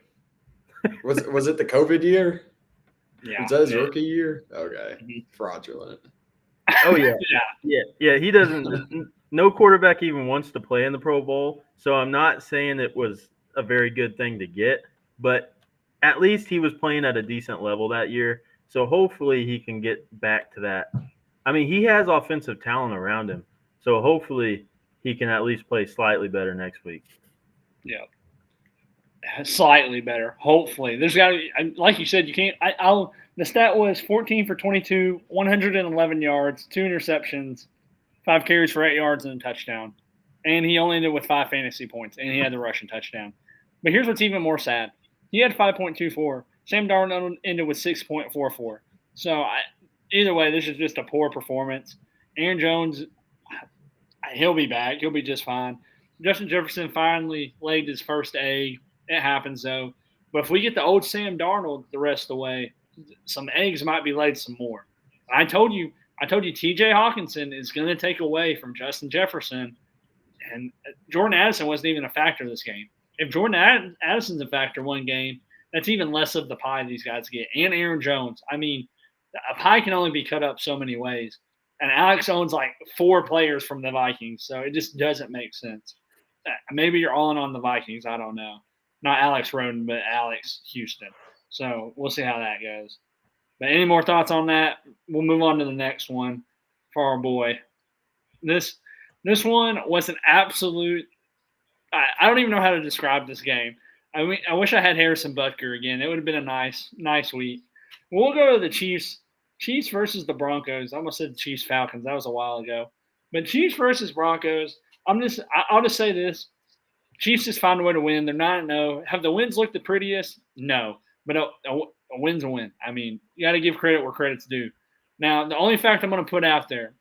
Was it the COVID year? Yeah, Was that his rookie year? Okay. Mhm. Fraudulent. Oh yeah, yeah. yeah. He doesn't. No quarterback even wants to play in the Pro Bowl. So I'm not saying it was a very good thing to get, but at least he was playing at a decent level that year. So hopefully he can get back to that. I mean, he has offensive talent around him. So hopefully he can at least play slightly better next week. Yeah, slightly better. Hopefully, there's got to be. Like you said, you can't. The stat was 14 for 22, 111 yards, 2 interceptions, 5 carries for 8 yards and a touchdown, and he only ended with 5 fantasy points, and he had the rushing touchdown. But here's what's even more sad: he had 5.24. Sam Darnold ended with 6.44. So either way, this is just a poor performance. Aaron Jones, he'll be back. He'll be just fine. Justin Jefferson finally laid his first egg. It happens though. But if we get the old Sam Darnold the rest of the way, some eggs might be laid some more. I told you I told you T.J. Hawkinson is going to take away from Justin Jefferson, and Jordan Addison wasn't even a factor this game. If Jordan Addison's a factor one game, that's even less of the pie these guys get. And Aaron Jones. I mean, a pie can only be cut up so many ways. And Alex owns like 4 players from the Vikings, so it just doesn't make sense. Maybe you're all in on the Vikings. I don't know. Not Alex Roden, but Alex Houston. So we'll see how that goes. But any more thoughts on that? We'll move on to the next one for our boy. This one was an absolute. I don't even know how to describe this game. I wish I had Harrison Butker again. It would have been a nice week. We'll go to the Chiefs. Chiefs versus the Broncos. I almost said the Chiefs Falcons. That was a while ago. But Chiefs versus Broncos. I'll just say this. Chiefs just find a way to win. They're 9-0. Have the wins looked the prettiest? No. But a win's a win. I mean, you got to give credit where credit's due. Now, the only fact I'm going to put out there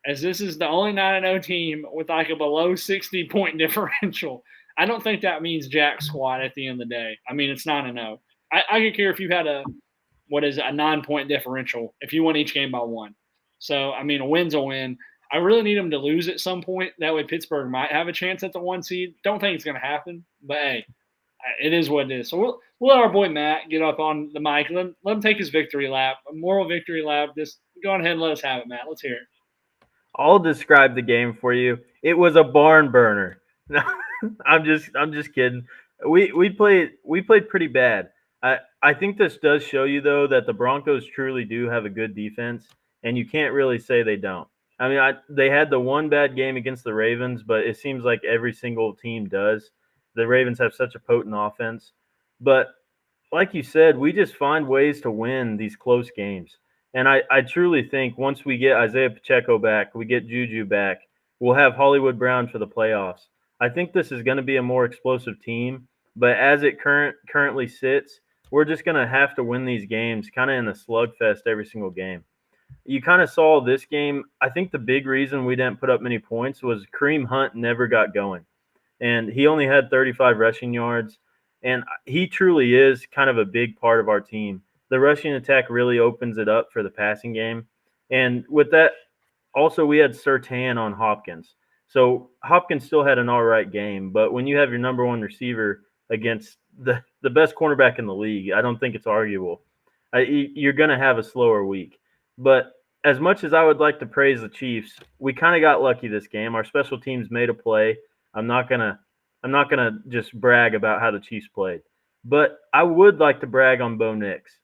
is this is the only 9-0 team with like a below 60-point differential. I don't think that means jack squat at the end of the day. I mean, it's 9-0. I could care if you had a 9-point differential if you won each game by 1. So, I mean, a win's a win. I really need them to lose at some point. That way Pittsburgh might have a chance at the 1 seed. Don't think it's going to happen, but hey, it is what it is. So we'll let our boy Matt get up on the mic. Let him take his victory lap, a moral victory lap. Just go ahead and let us have it, Matt. Let's hear it. I'll describe the game for you. It was a barn burner. No, I'm just kidding. We played pretty bad. I think this does show you though that the Broncos truly do have a good defense, and you can't really say they don't. I mean, they had the one bad game against the Ravens, but it seems like every single team does. The Ravens have such a potent offense, but like you said, we just find ways to win these close games. And I truly think once we get Isaiah Pacheco back, we get Juju back, we'll have Hollywood Brown for the playoffs. I think this is going to be a more explosive team, but as it currently sits, we're just going to have to win these games kind of in a slugfest every single game. You kind of saw this game. I think the big reason we didn't put up many points was Kareem Hunt never got going, and he only had 35 rushing yards, and he truly is kind of a big part of our team. The rushing attack really opens it up for the passing game. And with that, also we had Surtain on Hopkins. So Hopkins still had an all right game, but when you have your number one receiver against the best cornerback in the league, I don't think it's arguable. You're going to have a slower week. But as much as I would like to praise the Chiefs, we kind of got lucky this game. Our special teams made a play. I'm not gonna just brag about how the Chiefs played, but I would like to brag on Bo Nix.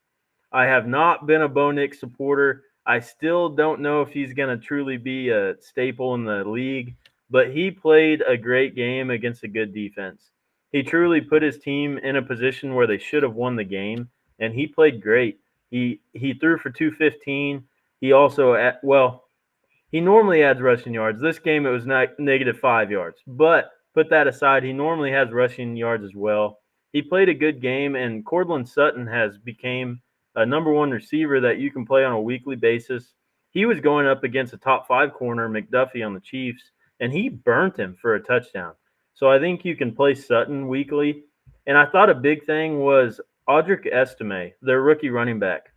I have not been a Bo Nix supporter. I still don't know if he's going to truly be a staple in the league, but he played a great game against a good defense. He truly put his team in a position where they should have won the game, and he played great. He threw for 215. He also he normally adds rushing yards. This game it was negative -5 yards, but put that aside, he normally has rushing yards as well. He played a good game, and Courtland Sutton has become a number one receiver that you can play on a weekly basis. He was going up against a top 5 corner, McDuffie, on the Chiefs, and he burnt him for a touchdown. So I think you can play Sutton weekly. And I thought a big thing was Audric Estime, their rookie running back.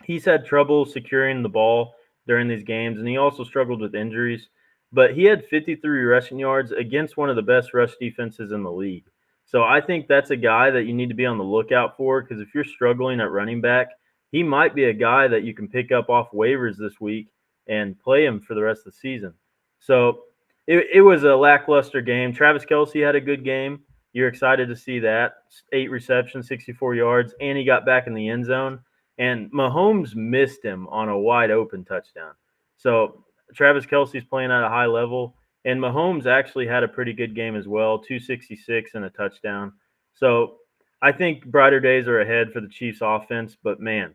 He's had trouble securing the ball during these games, and he also struggled with injuries. But he had 53 rushing yards against one of the best rush defenses in the league. So I think that's a guy that you need to be on the lookout for, because if you're struggling at running back, he might be a guy that you can pick up off waivers this week and play him for the rest of the season. So it was a lackluster game. Travis Kelce had a good game. You're excited to see that. 8 receptions, 64 yards, and he got back in the end zone. And Mahomes missed him on a wide open touchdown. So Travis Kelce's playing at a high level. And Mahomes actually had a pretty good game as well, 266 and a touchdown. So I think brighter days are ahead for the Chiefs offense, but man,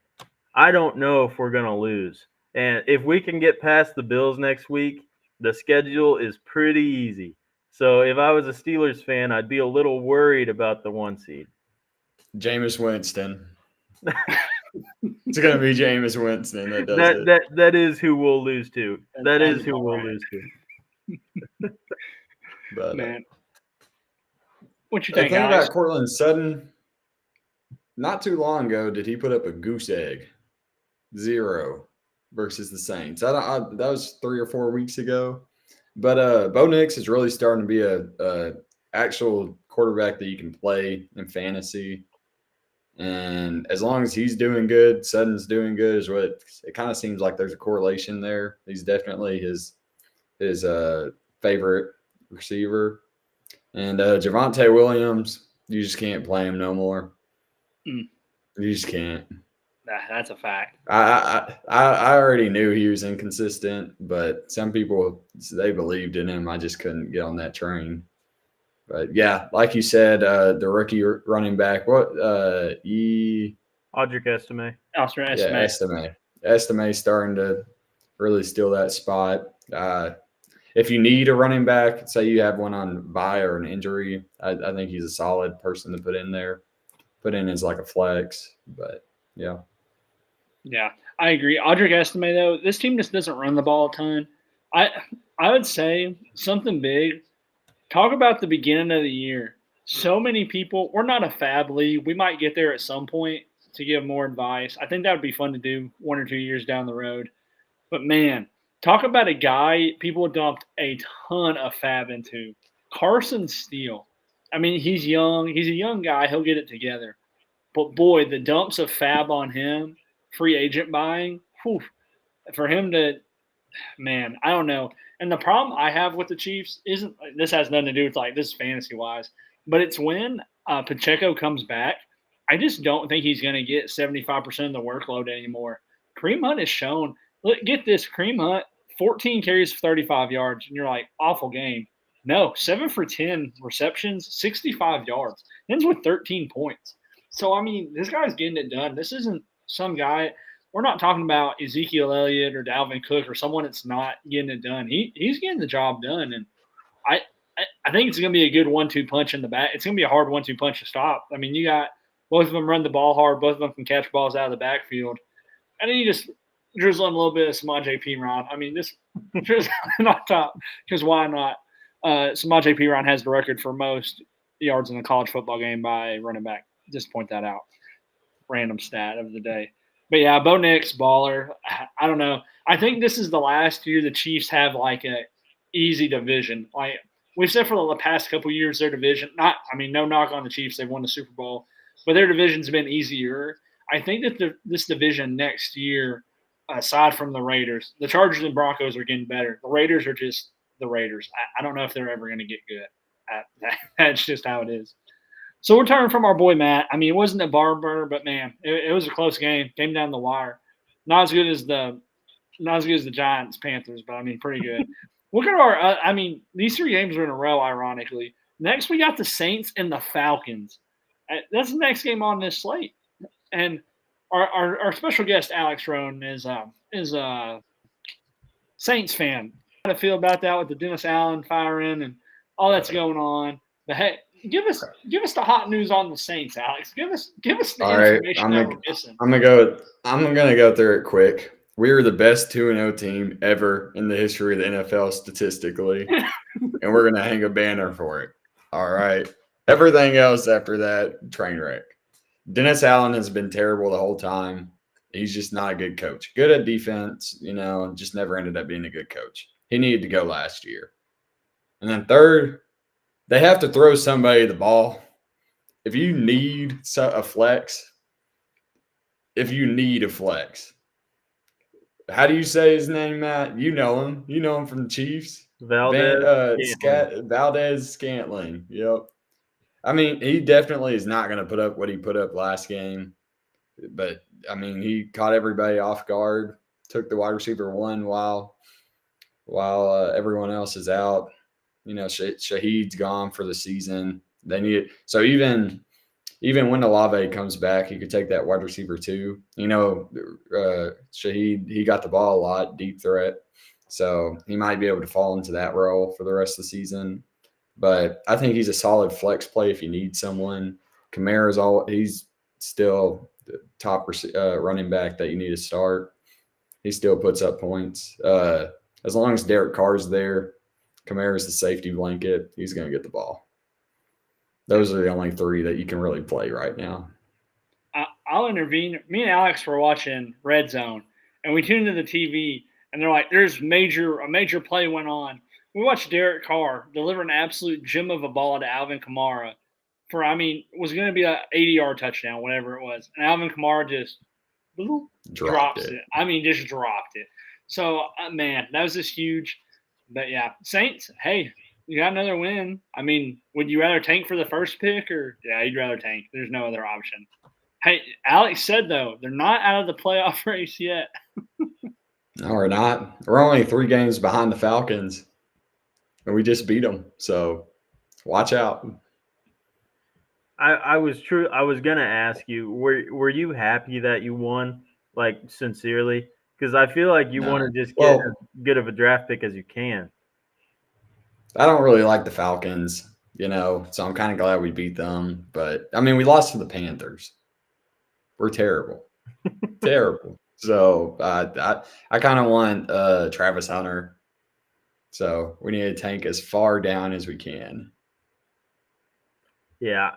I don't know if we're going to lose. And if we can get past the Bills next week, the schedule is pretty easy. So if I was a Steelers fan, I'd be a little worried about the 1 seed. Jameis Winston. It's going to be Jameis Winston that does it. That is who we'll lose to. That is who we'll lose to. But, man, what you think? The thing Alex? about Courtland Sutton, not too long ago, did he put up a goose egg? 0. versus the Saints. That was 3 or 4 weeks ago. But Bo Nix is really starting to be a actual quarterback that you can play in fantasy. And as long as he's doing good, Sutton's doing good, is what it kind of seems like there's a correlation there. He's definitely his favorite receiver. And Javonte Williams, you just can't play him no more. Mm. You just can't. That's a fact. I already knew he was inconsistent, but some people, they believed in him. I just couldn't get on that train. But yeah, like you said, the rookie running back, Audric Estime. Estime starting to really steal that spot. If you need a running back, say you have one on bye or an injury, I think he's a solid person to put in there. Put in as like a flex, but yeah. Yeah, I agree. Audric Estime, though, this team just doesn't run the ball a ton. I would say something big. Talk about the beginning of the year. So many people, we're not a fab league. We might get there at some point to give more advice. I think that would be fun to do 1 or 2 years down the road. But man, talk about a guy people dumped a ton of fab into. Carson Steele. I mean, he's young. He's a young guy. He'll get it together. But boy, the dumps of fab on him, free agent buying, whew, for him to, man, I don't know. And the problem I have with the Chiefs isn't this has nothing to do with like this fantasy wise, but it's when Pacheco comes back. I just don't think he's going to get 75% of the workload anymore. Kareem Hunt has shown. Look, get this, Kareem Hunt, 14 carries for 35 yards, and you're like, awful game. No, 7 for 10 receptions, 65 yards. Ends with 13 points. So, I mean, this guy's getting it done. This isn't some guy. We're not talking about Ezekiel Elliott or Dalvin Cook or someone that's not getting it done. He's getting the job done. And I think it's going to be a good 1-2 punch in the back. It's going to be a hard 1-2 punch to stop. I mean, you got both of them run the ball hard. Both of them can catch balls out of the backfield. And then you just drizzle in a little bit of Samaje Perine. I mean, this not top because why not? Samaje Perine has the record for most yards in a college football game by running back. Just point that out. Random stat of the day. But yeah, Bo Nix, baller. I don't know. I think this is the last year the Chiefs have like a easy division. Like we've said for the past couple years, their division. No knock on the Chiefs. They've won the Super Bowl, but their division's been easier. I think that this division next year, aside from the Raiders, the Chargers and Broncos are getting better. The Raiders are just the Raiders. I don't know if they're ever going to get good. That's just how it is. So we're turning from our boy Matt. I mean, it wasn't a barn burner, but man, it was a close game. Came down the wire. Not as good as the Giants Panthers, but I mean, pretty good. Look at our. These 3 games are in a row. Ironically, next we got the Saints and the Falcons. That's the next game on this slate. And our special guest Alex Roan is a Saints fan. How to feel about that with the Dennis Allen firing and all that's going on? But hey, give us the hot news on the Saints, Alex. Give us the information that we're missing. I'm gonna go through it quick. We were the best 2-0 team ever in the history of the NFL statistically, and we're gonna hang a banner for it. All right. Everything else after that, train wreck. Dennis Allen has been terrible the whole time. He's just not a good coach. Good at defense, just never ended up being a good coach. He needed to go last year. And then third, they have to throw somebody the ball. If you need a flex, how do you say his name, Matt? You know him. You know him from the Chiefs. Valdes-Scantling. Yep. I mean, he definitely is not going to put up what he put up last game. But, I mean, he caught everybody off guard, took the wide receiver 1 while everyone else is out. Shaheed's gone for the season. They need it. So even when Olave comes back, he could take that wide receiver 2. Shaheed, he got the ball a lot, deep threat. So he might be able to fall into that role for the rest of the season. But I think he's a solid flex play if you need someone. He's still the top running back that you need to start. He still puts up points. As long as Derek Carr's there, Kamara's the safety blanket. He's going to get the ball. Those are the only 3 that you can really play right now. I'll intervene. Me and Alex were watching Red Zone, and we tune into the TV, and they're like, "There's a major play went on." We watched Derek Carr deliver an absolute gem of a ball to Alvin Kamara for, was going to be an 80-yard touchdown, whatever it was, and Alvin Kamara just drops it. Just dropped it. So, man, that was just huge. But yeah, Saints. Hey, you got another win. Would you rather tank for the first pick, or you'd rather tank? There's no other option. Hey, Alex said though they're not out of the playoff race yet. No, we're not. We're only 3 games behind the Falcons, and we just beat them. So watch out. I was gonna ask you, were you happy that you won, like sincerely? Because I feel like you want to just get as good of a draft pick as you can. I don't really like the Falcons, so I'm kind of glad we beat them. But we lost to the Panthers. We're terrible, terrible. So I kind of want Travis Hunter. So we need to tank as far down as we can. Yeah,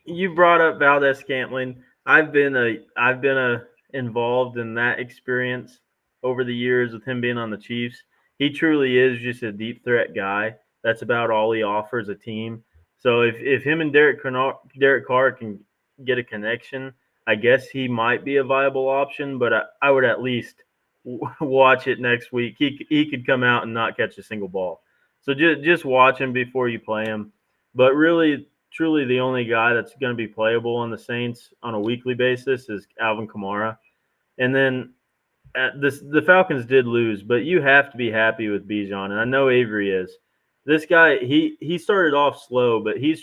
you brought up Valdez-Scantling. I've been involved in that experience over the years with him being on the Chiefs. He truly is just a deep threat guy. That's about all he offers a team. So if him and Derek Carr can get a connection, I guess he might be a viable option. But I would at least watch it next week. He could come out and not catch a single ball. So just watch him before you play him. But really, truly, the only guy that's going to be playable on the Saints on a weekly basis is Alvin Kamara. And then the Falcons did lose, but you have to be happy with Bijan, and I know Avery is. This guy, he started off slow, but he's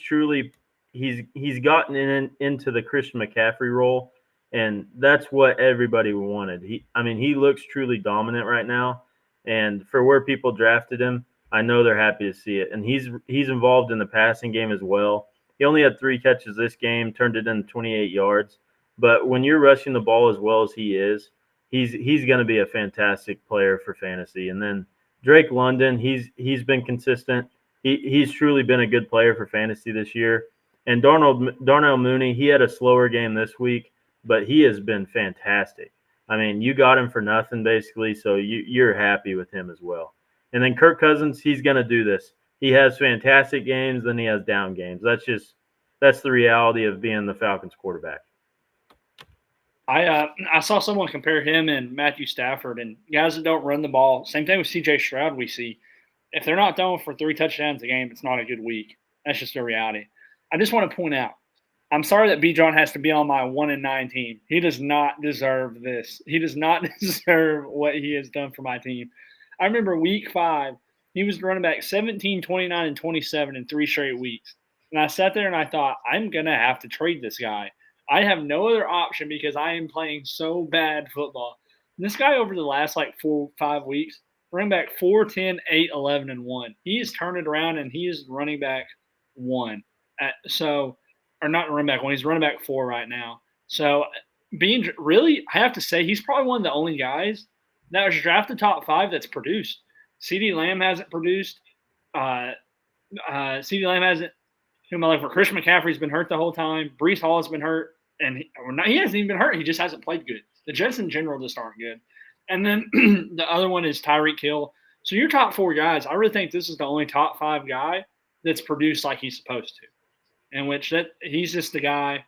gotten into the Christian McCaffrey role, and that's what everybody wanted. He looks truly dominant right now, and for where people drafted him, I know they're happy to see it. And he's involved in the passing game as well. He only had 3 catches this game, turned it into 28 yards. But when you're rushing the ball as well as he is, he's going to be a fantastic player for fantasy. And then Drake London, he's been consistent. He's truly been a good player for fantasy this year. And Darnell Mooney, he had a slower game this week, but he has been fantastic. You got him for nothing basically, so you're happy with him as well. And then Kirk Cousins, he's going to do this. He has fantastic games, then he has down games. That's the reality of being the Falcons quarterback. I saw someone compare him and Matthew Stafford, and guys that don't run the ball. Same thing with C.J. Stroud. We see if they're not throwing for 3 touchdowns a game, it's not a good week. That's just the reality. I just want to point out, I'm sorry that Bijan has to be on my 1-9 team. He does not deserve this. He does not deserve what he has done for my team. I remember week 5, he was running back 17, 29, and 27 in 3 straight weeks. And I sat there and I thought, I'm going to have to trade this guy. I have no other option because I am playing so bad football. And this guy over the last 4 or 5 weeks, running back 4, 10, 8, 11, and 1. He has turned it around and he is running back 1. Or not running back 1, he's running back 4 right now. So I have to say, he's probably one of the only guys that was drafted top 5 that's produced. CeeDee Lamb hasn't produced. CeeDee Lamb hasn't. Chris McCaffrey's been hurt the whole time. Breece Hall has been hurt, and he hasn't even been hurt. He just hasn't played good. The Jets in general just aren't good. And then the other one is Tyreek Hill. So your top 4 guys, I really think this is the only top 5 guy that's produced like he's supposed to, in which he's just the guy.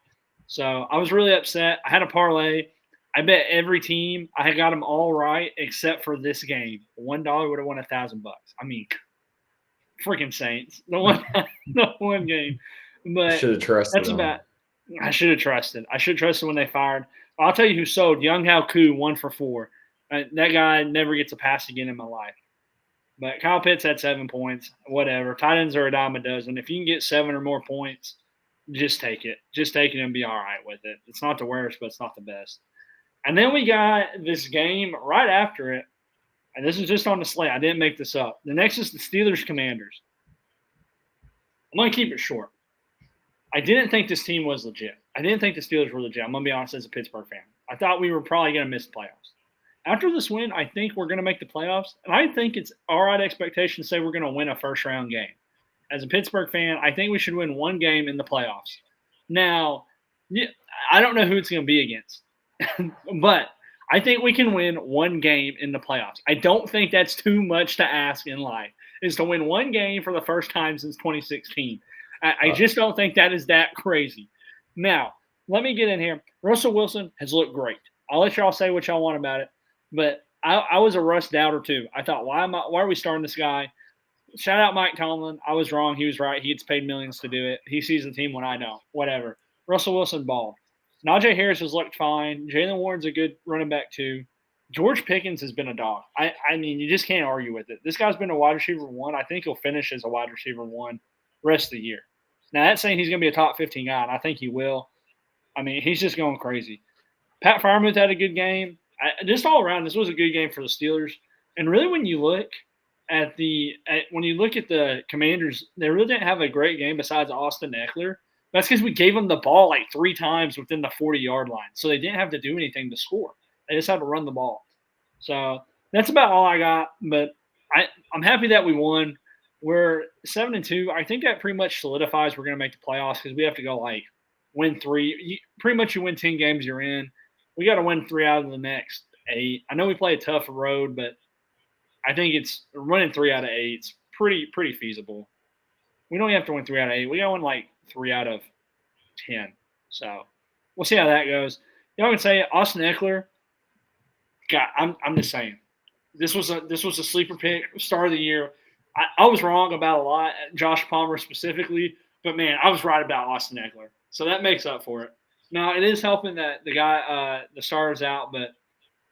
So I was really upset. I had a parlay. I bet every team. I had got them all right except for this game. $1 would have won $1,000. Freaking Saints. The one game. But should have trusted. I should have trusted. I should have trusted when they fired. I'll tell you who sold. Young Hao Koo, 1 for 4. That guy never gets a pass again in my life. But Kyle Pitts had 7 points. Whatever. Tight ends are a dime a dozen. If you can get 7 or more points, just take it. Just take it and be all right with it. It's not the worst, but it's not the best. And then we got this game right after it. And this is just on the slate. I didn't make this up. The next is the Steelers-Commanders. I'm going to keep it short. I didn't think this team was legit. I didn't think the Steelers were legit. I'm going to be honest as a Pittsburgh fan. I thought we were probably going to miss the playoffs. After this win, I think we're going to make the playoffs. And I think it's all right expectation to say we're going to win a first-round game. As a Pittsburgh fan, I think we should win 1 game in the playoffs. Now, I don't know who it's going to be against. But I think we can win one game in the playoffs. I don't think that's too much to ask in life, is to win one game for the first time since 2016. I just don't think that is that crazy. Now, let me get in here. Russell Wilson has looked great. I'll let y'all say what y'all want about it, but I was a Russ doubter too. I thought, why are we starting this guy? Shout out Mike Tomlin. I was wrong. He was right. He gets paid millions to do it. He sees the team when I don't. Whatever. Russell Wilson balled. Najee Harris has looked fine. Jalen Warren's a good running back too. George Pickens has been a dog. I mean, you just can't argue with it. This guy's been a wide receiver one. I think he'll finish as a wide receiver one rest of the year. Now, that's saying he's going to be a top 15 guy, and I think he will. I mean, he's just going crazy. Pat Freiermuth had a good game. Just all around, this was a good game for the Steelers. And really, when you look at the Commanders, they really didn't have a great game besides Austin Eckler. That's because we gave them the ball like 3 times within the 40-yard line, so they didn't have to do anything to score. They just had to run the ball. So that's about all I got. But I'm happy that we won. We're 7-2. I think that pretty much solidifies we're going to make the playoffs because we have to go like win 3. Pretty much you win 10 games, you're in. We got to win 3 out of the next 8. I know we play a tough road, but I think it's running 3 out of 8. It's pretty feasible. We don't have to win 3 out of 8. We got to win like 3 out of 10. So we'll see how that goes. Y'all can say Austin Eckler. God, I'm just saying. This was a sleeper pick, start of the year. I was wrong about a lot, Josh Palmer specifically, but man, I was right about Austin Eckler. So that makes up for it. Now it is helping that the guy, the starter's out, but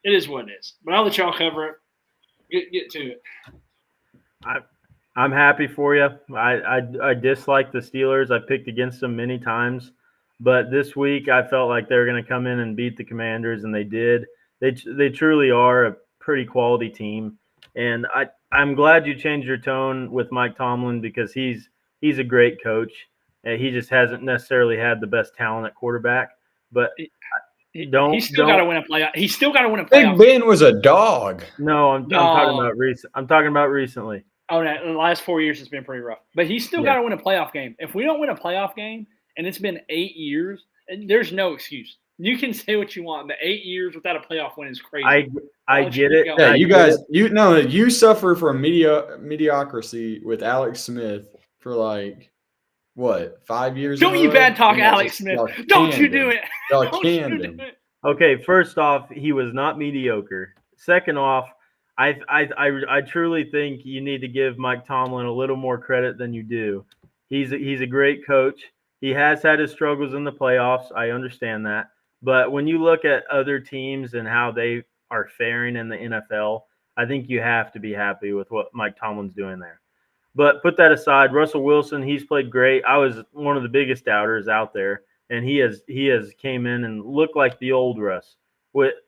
it is what it is. But I'll let y'all cover it. Get to it. I'm happy for you. I dislike the Steelers. I picked against them many times, but this week I felt like they were going to come in and beat the Commanders, and they did. They truly are a pretty quality team, and I'm glad you changed your tone with Mike Tomlin because he's a great coach. He just hasn't necessarily had the best talent at quarterback, but He's still got to win a playoff. He's still got to win a playoff. Big Ben was a dog. No, I'm talking about recent. I'm talking about recently. Oh, no, the last 4 years it's been pretty rough. But he's still got to win a playoff game. If we don't win a playoff game, and it's been 8 years, there's no excuse. You can say what you want, but 8 years without a playoff win is crazy. I get it. Yeah, you guys, you suffer from mediocrity with Alex Smith for like what 5 years? Don't you bad talk Alex Smith? Don't you do it? Don't you do it? Okay, first off, he was not mediocre. Second off, I truly think you need to give Mike Tomlin a little more credit than you do. He's a great coach. He has had his struggles in the playoffs. I understand that. But when you look at other teams and how they are faring in the NFL, I think you have to be happy with what Mike Tomlin's doing there. But put that aside, Russell Wilson, he's played great. I was one of the biggest doubters out there, and he has came in and looked like the old Russ.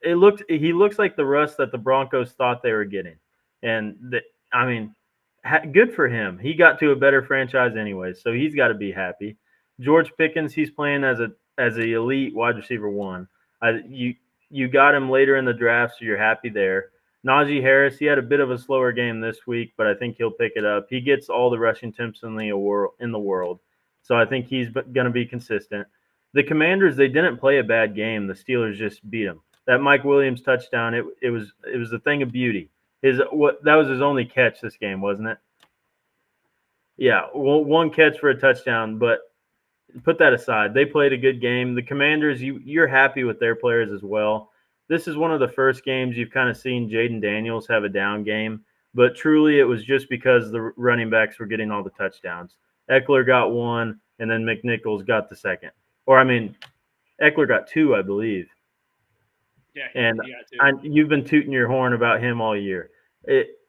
He looks like the Russ that the Broncos thought they were getting, and good for him. He got to a better franchise anyway, so he's got to be happy. George Pickens, he's playing as an elite wide receiver one. You got him later in the draft, so you're happy there. Najee Harris, he had a bit of a slower game this week, but I think he'll pick it up. He gets all the rushing attempts in the world, so I think he's going to be consistent. The Commanders, they didn't play a bad game. The Steelers just beat them. That Mike Williams touchdown, it was a thing of beauty. That was his only catch this game, wasn't it? Yeah, one catch for a touchdown, but put that aside. They played a good game. The Commanders, you're happy with their players as well. This is one of the first games you've kind of seen Jaden Daniels have a down game, but truly it was just because the running backs were getting all the touchdowns. Eckler got 1, and then McNichols got the second. Eckler got 2, I believe. Yeah, and you've been tooting your horn about him all year.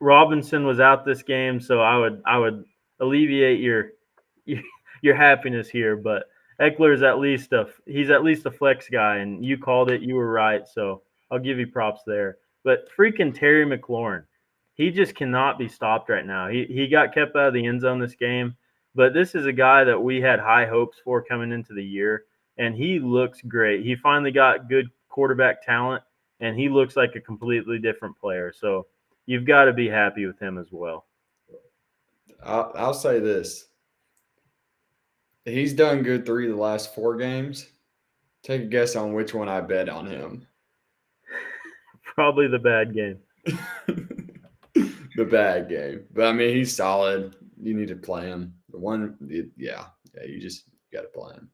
Robinson was out this game, so I would alleviate your happiness here. But Eckler is at least a flex guy, and you called it. You were right, so I'll give you props there. But freaking Terry McLaurin, he just cannot be stopped right now. He got kept out of the end zone this game, but this is a guy that we had high hopes for coming into the year, and he looks great. He finally got good quarterback talent, and he looks like a completely different player. So you've got to be happy with him as well. I'll say this. He's done good 3 of the last 4 games. Take a guess on which one I bet on him. Probably the bad game. The bad game. But I mean, he's solid. You need to play him. Yeah, you just got to play him.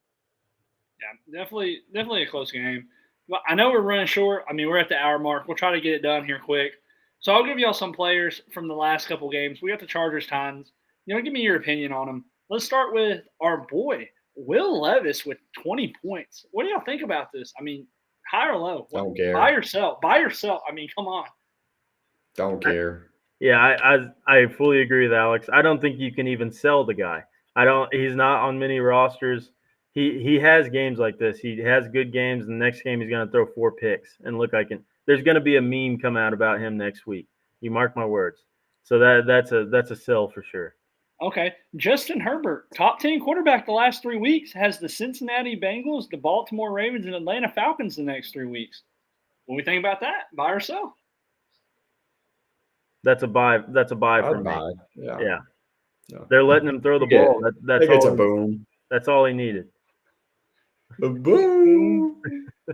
Yeah, definitely a close game. Well, I know we're running short. I mean, we're at the hour mark. We'll try to get it done here quick. So I'll give y'all some players from the last couple games. We got the Chargers Titans. Give me your opinion on them. Let's start with our boy Will Levis with 20 points. What do y'all think about this? I mean, high or low? Don't care. Buy or sell? Buy or sell? I mean, come on. Don't care. Yeah, I fully agree with Alex. I don't think you can even sell the guy. He's not on many rosters. He has games like this. He has good games. And the next game he's going to throw 4 picks and look like there's going to be a meme come out about him next week. You mark my words. So that's a sell for sure. Okay, Justin Herbert, top 10 quarterback the last 3 weeks, has the Cincinnati Bengals, the Baltimore Ravens, and Atlanta Falcons the next 3 weeks. What do we think about that? Buy or sell? That's a buy. That's a buy for me. Yeah. They're letting him throw the ball. That's all. It's a boom. That's all he needed. A boom.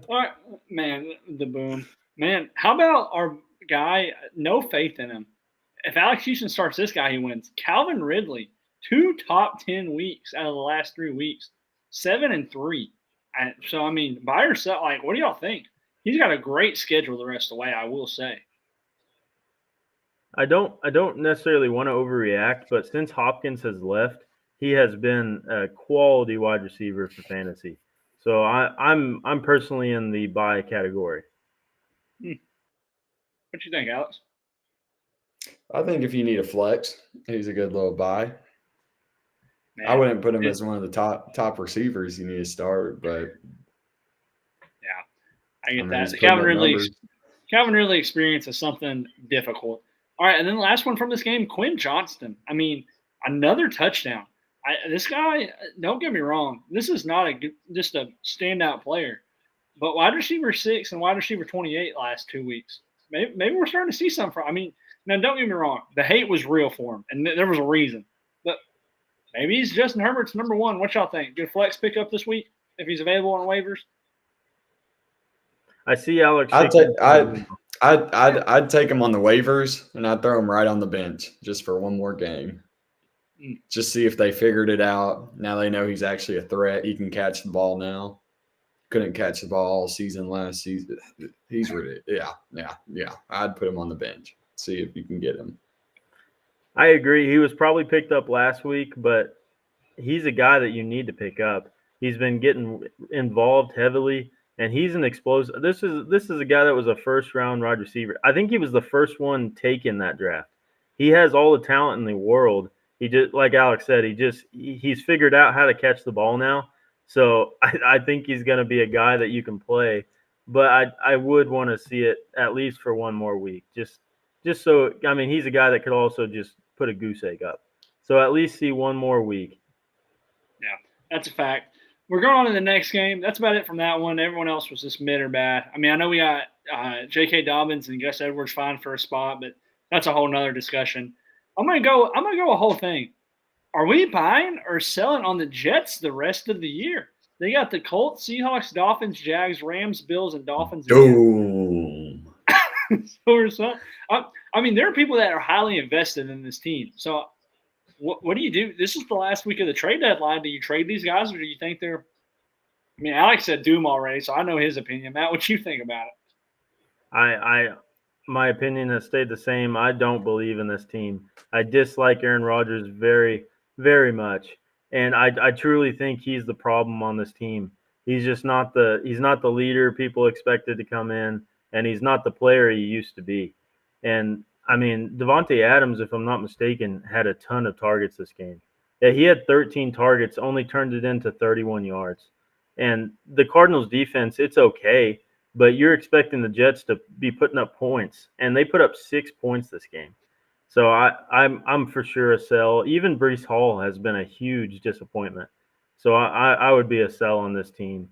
All right, man, the boom. Man, how about our guy? No faith in him. If Alex Houston starts this guy, he wins. Calvin Ridley, 2 top 10 weeks out of the last 3 weeks, 7-3. So I mean, buy or sell? Like, what do y'all think? He's got a great schedule the rest of the way, I will say. I don't necessarily want to overreact, but since Hopkins has left, he has been a quality wide receiver for fantasy. So I'm personally in the buy category. What you think, Alex? I think if you need a flex, he's a good little buy. Man, I wouldn't put him as one of the top receivers you need to start, but yeah, I get that. Calvin Ridley experience is something difficult. All right, and then the last one from this game, Quinn Johnston. I mean, another touchdown. This guy, don't get me wrong, this is not just a standout player, but wide receiver 6 and wide receiver 28 last 2 weeks. Maybe we're starting to see something from. I mean, now don't get me wrong, the hate was real for him, and there was a reason. But maybe he's Justin Herbert's number 1. What y'all think? Good flex pickup this week if he's available on waivers. I see Alex. I'd take him on the waivers, and I'd throw him right on the bench just for one more game. Just see if they figured it out. Now they know he's actually a threat. He can catch the ball now. Couldn't catch the ball all season last season. He's really, yeah. I'd put him on the bench. See if you can get him. I agree. He was probably picked up last week, but he's a guy that you need to pick up. He's been getting involved heavily. And he's an explosive. This is a guy that was a first-round wide receiver. I think he was the first one taken that draft. He has all the talent in the world. He just, like Alex said, he's figured out how to catch the ball now. So I think he's going to be a guy that you can play. But I would want to see it at least for one more week. Just so, I mean, he's a guy that could also just put a goose egg up. So at least see one more week. Yeah, that's a fact. We're going on to the next game. That's about it from that one. Everyone else was just mid or bad. I mean, I know we got J.K. Dobbins and Gus Edwards fine for a spot, but that's a whole nother discussion. I'm gonna go a whole thing. Are we buying or selling on the Jets the rest of the year? They got the Colts, Seahawks, Dolphins, Jags, Rams, Bills, and Dolphins. Boom. I mean, there are people that are highly invested in this team. So what do you do? This is the last week of the trade deadline. Do you trade these guys, or do you think they're – I mean, Alex said doom already, so I know his opinion. Matt, what you think about it? My opinion has stayed the same. I don't believe in this team. I dislike Aaron Rodgers very, very much, and I truly think he's the problem on this team. He's just not the leader people expected to come in, and he's not the player he used to be. And I mean, Devontae Adams, if I'm not mistaken, had a ton of targets this game. Yeah, he had 13 targets, only turned it into 31 yards. And the Cardinals defense, it's okay, but you're expecting the Jets to be putting up points, and they put up 6 points this game. So I'm for sure a sell. Even Breece Hall has been a huge disappointment. So I would be a sell on this team.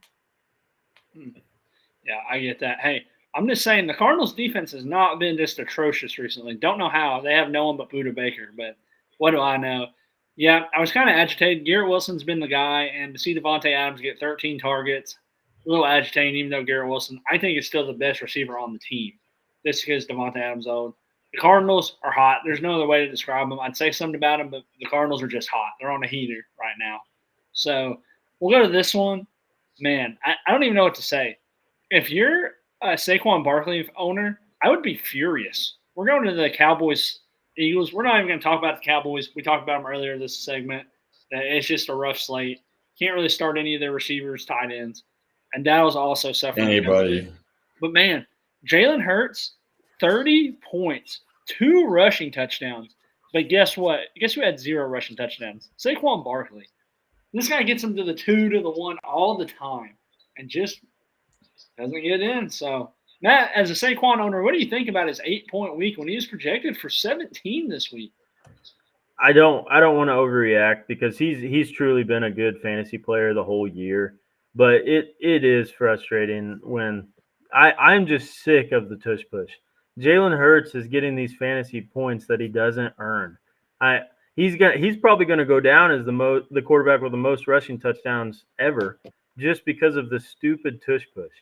Yeah, I get that. Hey, I'm just saying the Cardinals defense has not been just atrocious recently. Don't know how. They have no one but Budda Baker, but what do I know? Yeah, I was kind of agitated. Garrett Wilson's been the guy, and to see Devontae Adams get 13 targets, a little agitating, even though Garrett Wilson, I think, is still the best receiver on the team. This because Devontae Adams old. The Cardinals are hot. There's no other way to describe them. I'd say something about them, but the Cardinals are just hot. They're on a heater right now. So we'll go to this one. Man, I don't even know what to say. If you're a Saquon Barkley owner, I would be furious. We're going to the Cowboys Eagles. We're not even going to talk about the Cowboys. We talked about them earlier this segment. It's just a rough slate. Can't really start any of their receivers, tight ends. And Dowdle's also suffering. Anybody. But man, Jalen Hurts, 30 points, 2 rushing touchdowns. But guess what? Guess who had 0 rushing touchdowns? Saquon Barkley. This guy gets him to the 2 to the 1 all the time and just doesn't get in. So, Matt, as a Saquon owner, what do you think about his 8-point week when he was projected for 17 this week? I don't want to overreact because he's truly been a good fantasy player the whole year. But it is frustrating when I'm just sick of the tush push. Jalen Hurts is getting these fantasy points that he doesn't earn. He's probably going to go down as the quarterback with the most rushing touchdowns ever just because of the stupid tush push.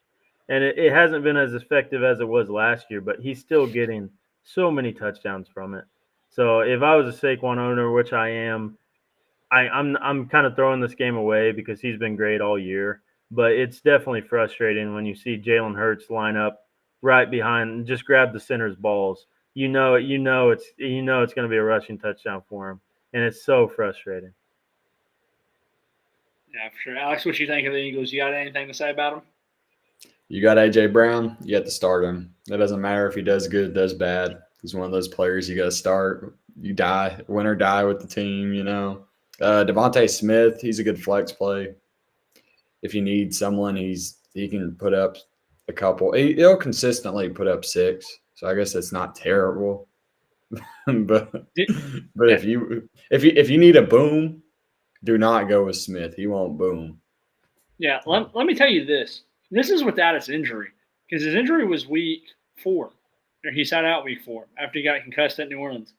And it hasn't been as effective as it was last year, but he's still getting so many touchdowns from it. So if I was a Saquon owner, which I am, I'm kind of throwing this game away because he's been great all year. But it's definitely frustrating when you see Jalen Hurts line up right behind and just grab the center's balls. You know it's going to be a rushing touchdown for him, and it's so frustrating. Yeah, for sure. Alex, what you think of the Eagles? You got anything to say about them? You got AJ Brown, you have to start him. It doesn't matter if he does good, does bad. He's one of those players you got to start. You die, win or die with the team, you know. Devontae Smith, he's a good flex play. If you need someone, he can put up a couple. He'll consistently put up 6. So I guess it's not terrible. but if you need a boom, do not go with Smith. He won't boom. Yeah, let me tell you this. This is without his injury because his injury was week 4. Or he sat out week 4 after he got concussed at New Orleans.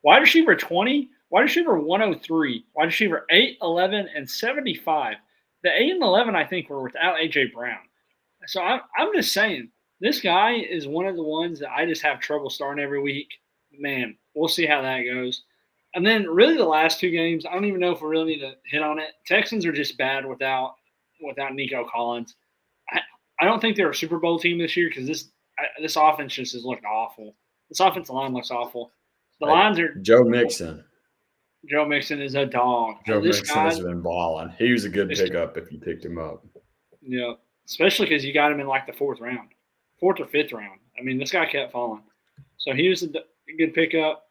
Wide receiver 20, wide receiver 103, wide receiver 8, 11, and 75. The 8 and 11, I think, were without A.J. Brown. So I'm just saying, this guy is one of the ones that I just have trouble starting every week. Man, we'll see how that goes. And then really the last 2 games, I don't even know if we really need to hit on it. Texans are just bad without Nico Collins. I don't think they're a Super Bowl team this year because this offense just has looked awful. This offensive line looks awful. The lines are Joe Mixon. Joe Mixon is a dog. Joe Mixon has been balling. He was a good pickup if you picked him up. Yeah, especially because you got him in like the 4th round, 4th or 5th round. I mean, this guy kept falling. So he was a good pickup.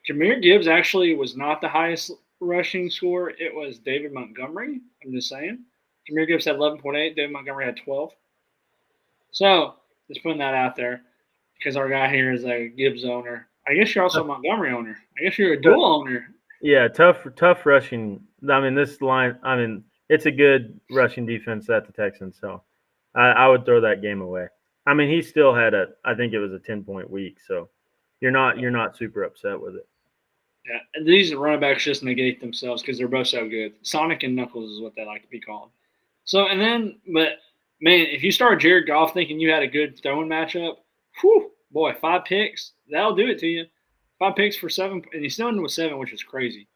Jahmyr Gibbs actually was not the highest rushing score. It was David Montgomery. I'm just saying. Jahmyr Gibbs had 11.8. David Montgomery had 12. So just putting that out there because our guy here is a Gibbs owner. I guess you're also a Montgomery owner. I guess you're a dual owner. Yeah, tough rushing. I mean, this line. I mean, it's a good rushing defense at the Texans. So I would throw that game away. I mean, he still had I think it was a 10-point week. So you're not super upset with it. Yeah, and these running backs just negate themselves because they're both so good. Sonic and Knuckles is what they like to be called. So, and then, but man, if you start Jared Goff thinking you had a good throwing matchup, whew, boy, 5 picks, that'll do it to you. 5 picks for 7, and he's still into with 7, which is crazy.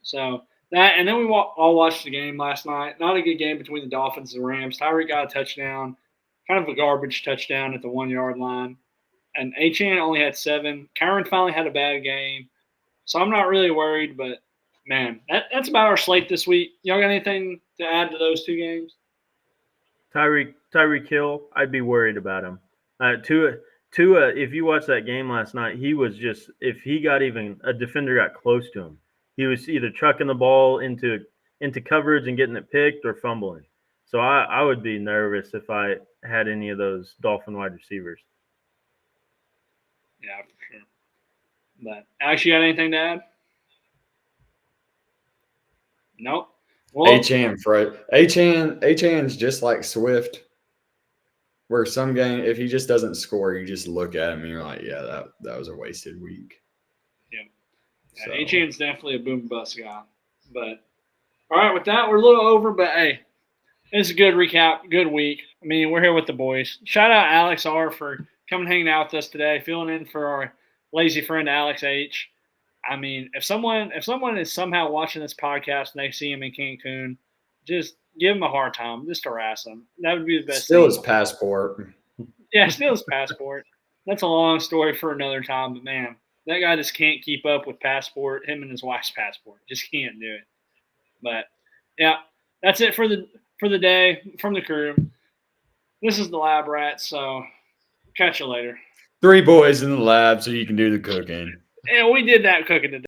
So that, and then we all watched the game last night. Not a good game between the Dolphins and the Rams. Tyreek got a touchdown, kind of a garbage touchdown at the 1-yard line, and Achane only had 7. Kyron finally had a bad game. So I'm not really worried, but, man, that's about our slate this week. Y'all got anything to add to those 2 games? Tyreek Hill, I'd be worried about him. Tua, if you watched that game last night, he was just – if he got even – a defender got close to him, he was either chucking the ball into coverage and getting it picked or fumbling. So I would be nervous if I had any of those Dolphin wide receivers. Yeah, for sure. But Alex, you got anything to add? Nope. Well, Achane's just like Swift, where some game, if he just doesn't score, you just look at him and you're like, yeah, that was a wasted week. Yeah, So. Achane's definitely a boom bust guy. But all right, with that, we're a little over, but hey, it's a good recap, good week. I mean, we're here with the boys. Shout out Alex R for coming hanging out with us today, filling in for our lazy friend Alex H. I mean, if someone is somehow watching this podcast and they see him in Cancun, just give him a hard time. Just harass him. That would be the best Still thing. his passport. Yeah, still his passport. That's a long story for another time, but man, that guy just can't keep up with passport. Him and his wife's passport just can't do it. But yeah, that's it for the day from the crew. This is the Lab Rats, so catch you later. 3 boys in the lab so you can do the cooking. And we did that cooking today.